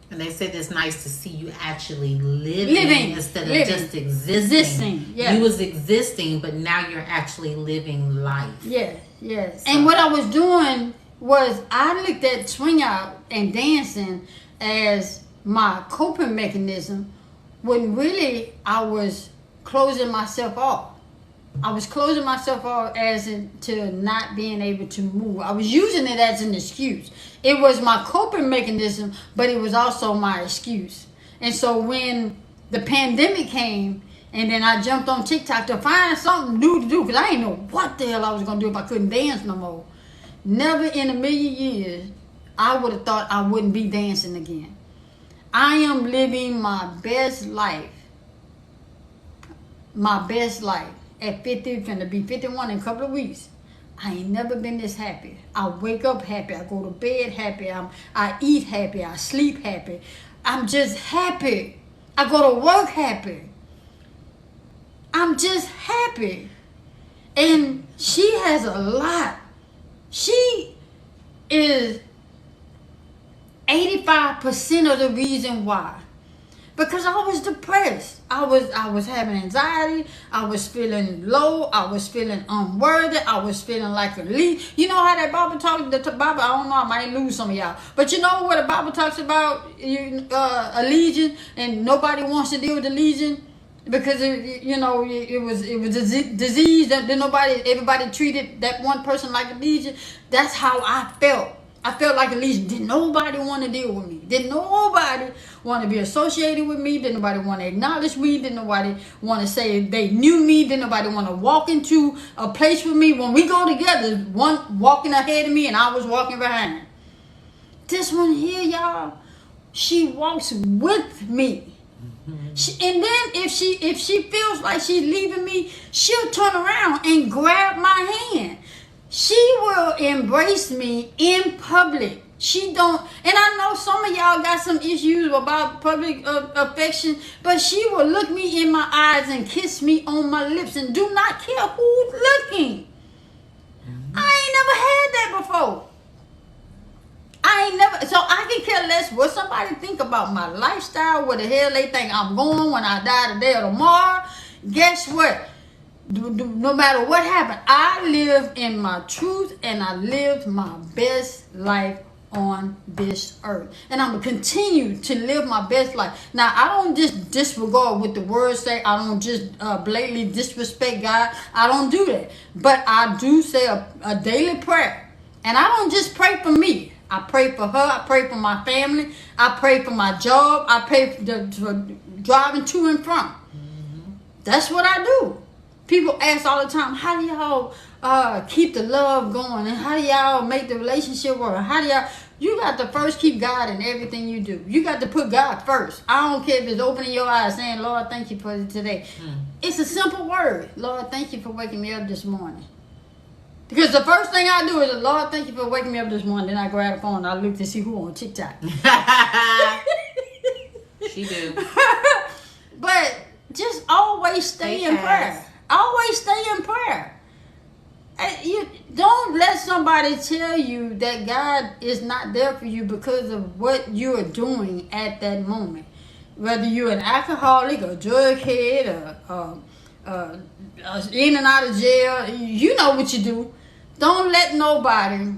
Speaker 2: And they said it's nice to see you actually living instead of just existing.
Speaker 1: Yeah.
Speaker 2: You was existing, but now you're actually living life.
Speaker 1: Yes. And what I was doing was I looked at swing out and dancing as my coping mechanism when really I was closing myself off. I was closing myself off as to not being able to move. I was using it as an excuse. It was my coping mechanism, but it was also my excuse. And so when the pandemic came, and then I jumped on TikTok to find something new to do, because I didn't know what the hell I was going to do if I couldn't dance no more. Never in a million years, I would have thought I wouldn't be dancing again. I am living my best life. My best life. At 50, finna be 51 in a couple of weeks. I ain't never been this happy. I wake up happy. I go to bed happy. I eat happy. I sleep happy. I'm just happy. I go to work happy. I'm just happy. And she has a lot. She is 85% of the reason why. Because I was depressed. I was having anxiety. I was feeling low. I was feeling unworthy. I was feeling like a lead. You know how that Bible talks? The Bible, I don't know, I might lose some of y'all. But you know what the Bible talks about? A legion, and nobody wants to deal with the legion. because it was a disease that everybody treated that one person like a legion. That's how I felt. I felt like a legion. Did nobody want to deal with me? Did nobody want to be associated with me? Did nobody want to acknowledge me? Did nobody want to say they knew me? Did nobody want to walk into a place with me? When we go together, one walking ahead of me and I was walking behind. This one here, y'all, she walks with me. And then if she feels like she's leaving me, she'll turn around and grab my hand. She will embrace me in public. She don't, and I know some of y'all got some issues about public affection, but she will look me in my eyes and kiss me on my lips and do not care who's looking. I ain't never had that before. So I can care less what somebody think about my lifestyle, where the hell they think I'm going when I die today or tomorrow. Guess what? No matter what happened, I live in my truth and I lived my best life on this earth. And I'm going to continue to live my best life. Now, I don't just disregard what the words say. I don't just blatantly disrespect God. I don't do that. But I do say a daily prayer. And I don't just pray for me. I pray for her. I pray for my family. I pray for my job. I pray for driving to and from. Mm-hmm. That's what I do. People ask all the time, how do y'all keep the love going? And how do y'all make the relationship work? You got to first keep God in everything you do. You got to put God first. I don't care if it's opening your eyes saying, Lord, thank you for today. It's a simple word. Lord, thank you for waking me up this morning. Because the first thing I do is, Lord, thank you for waking me up this morning. Then I grab the phone and I look to see who on TikTok.
Speaker 2: She do.
Speaker 1: But just always stay in prayer. Always stay in prayer. You don't let somebody tell you that God is not there for you because of what you are doing at that moment. Whether you're an alcoholic, a drug head, in and out of jail, you know what you do. Don't let nobody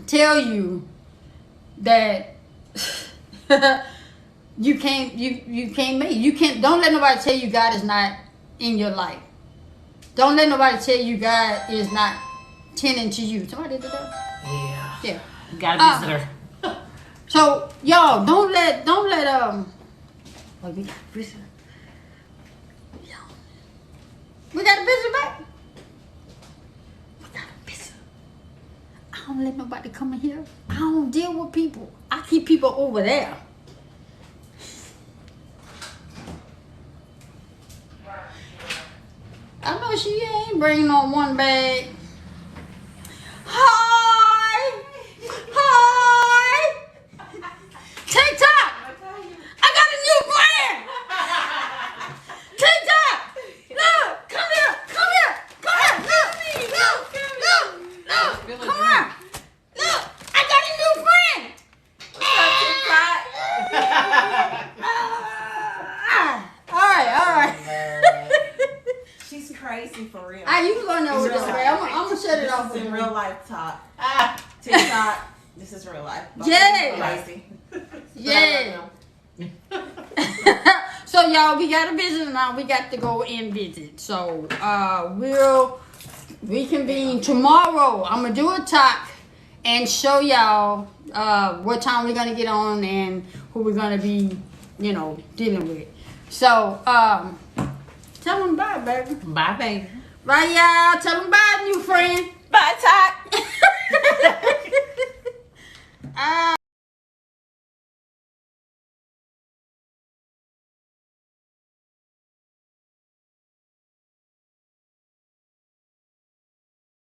Speaker 1: tell you that you can't make it. You can't. Don't let nobody tell you God is not in your life. Don't let nobody tell you God is not tending to you. Somebody did that? Yeah.
Speaker 2: Got a visitor.
Speaker 1: So y'all don't let we got a visitor. We got a visitor back. We got a visitor. I don't let nobody come in here. I don't deal with people. I keep people over there. I know she ain't bringing on one bag. Hi! TikTok! I got a new friend! TikTok! Look! Come here! Look! Come here! Look! I got a new friend! All right.
Speaker 5: She's crazy for real.
Speaker 1: You can go know this way. I'm gonna shut it off.
Speaker 5: This is in real life talk. TikTok. This is real life.
Speaker 1: Yeah.
Speaker 5: Crazy.
Speaker 1: Yeah. So y'all, we got a visitor now. We got to go and visit. So we'll reconvene tomorrow. I'm gonna do a talk and show y'all what time we're gonna get on and who we're gonna be, dealing with. So tell them bye, baby.
Speaker 2: Bye, baby.
Speaker 1: Bye, y'all. Tell them bye, new friend.
Speaker 5: Bye, Talk.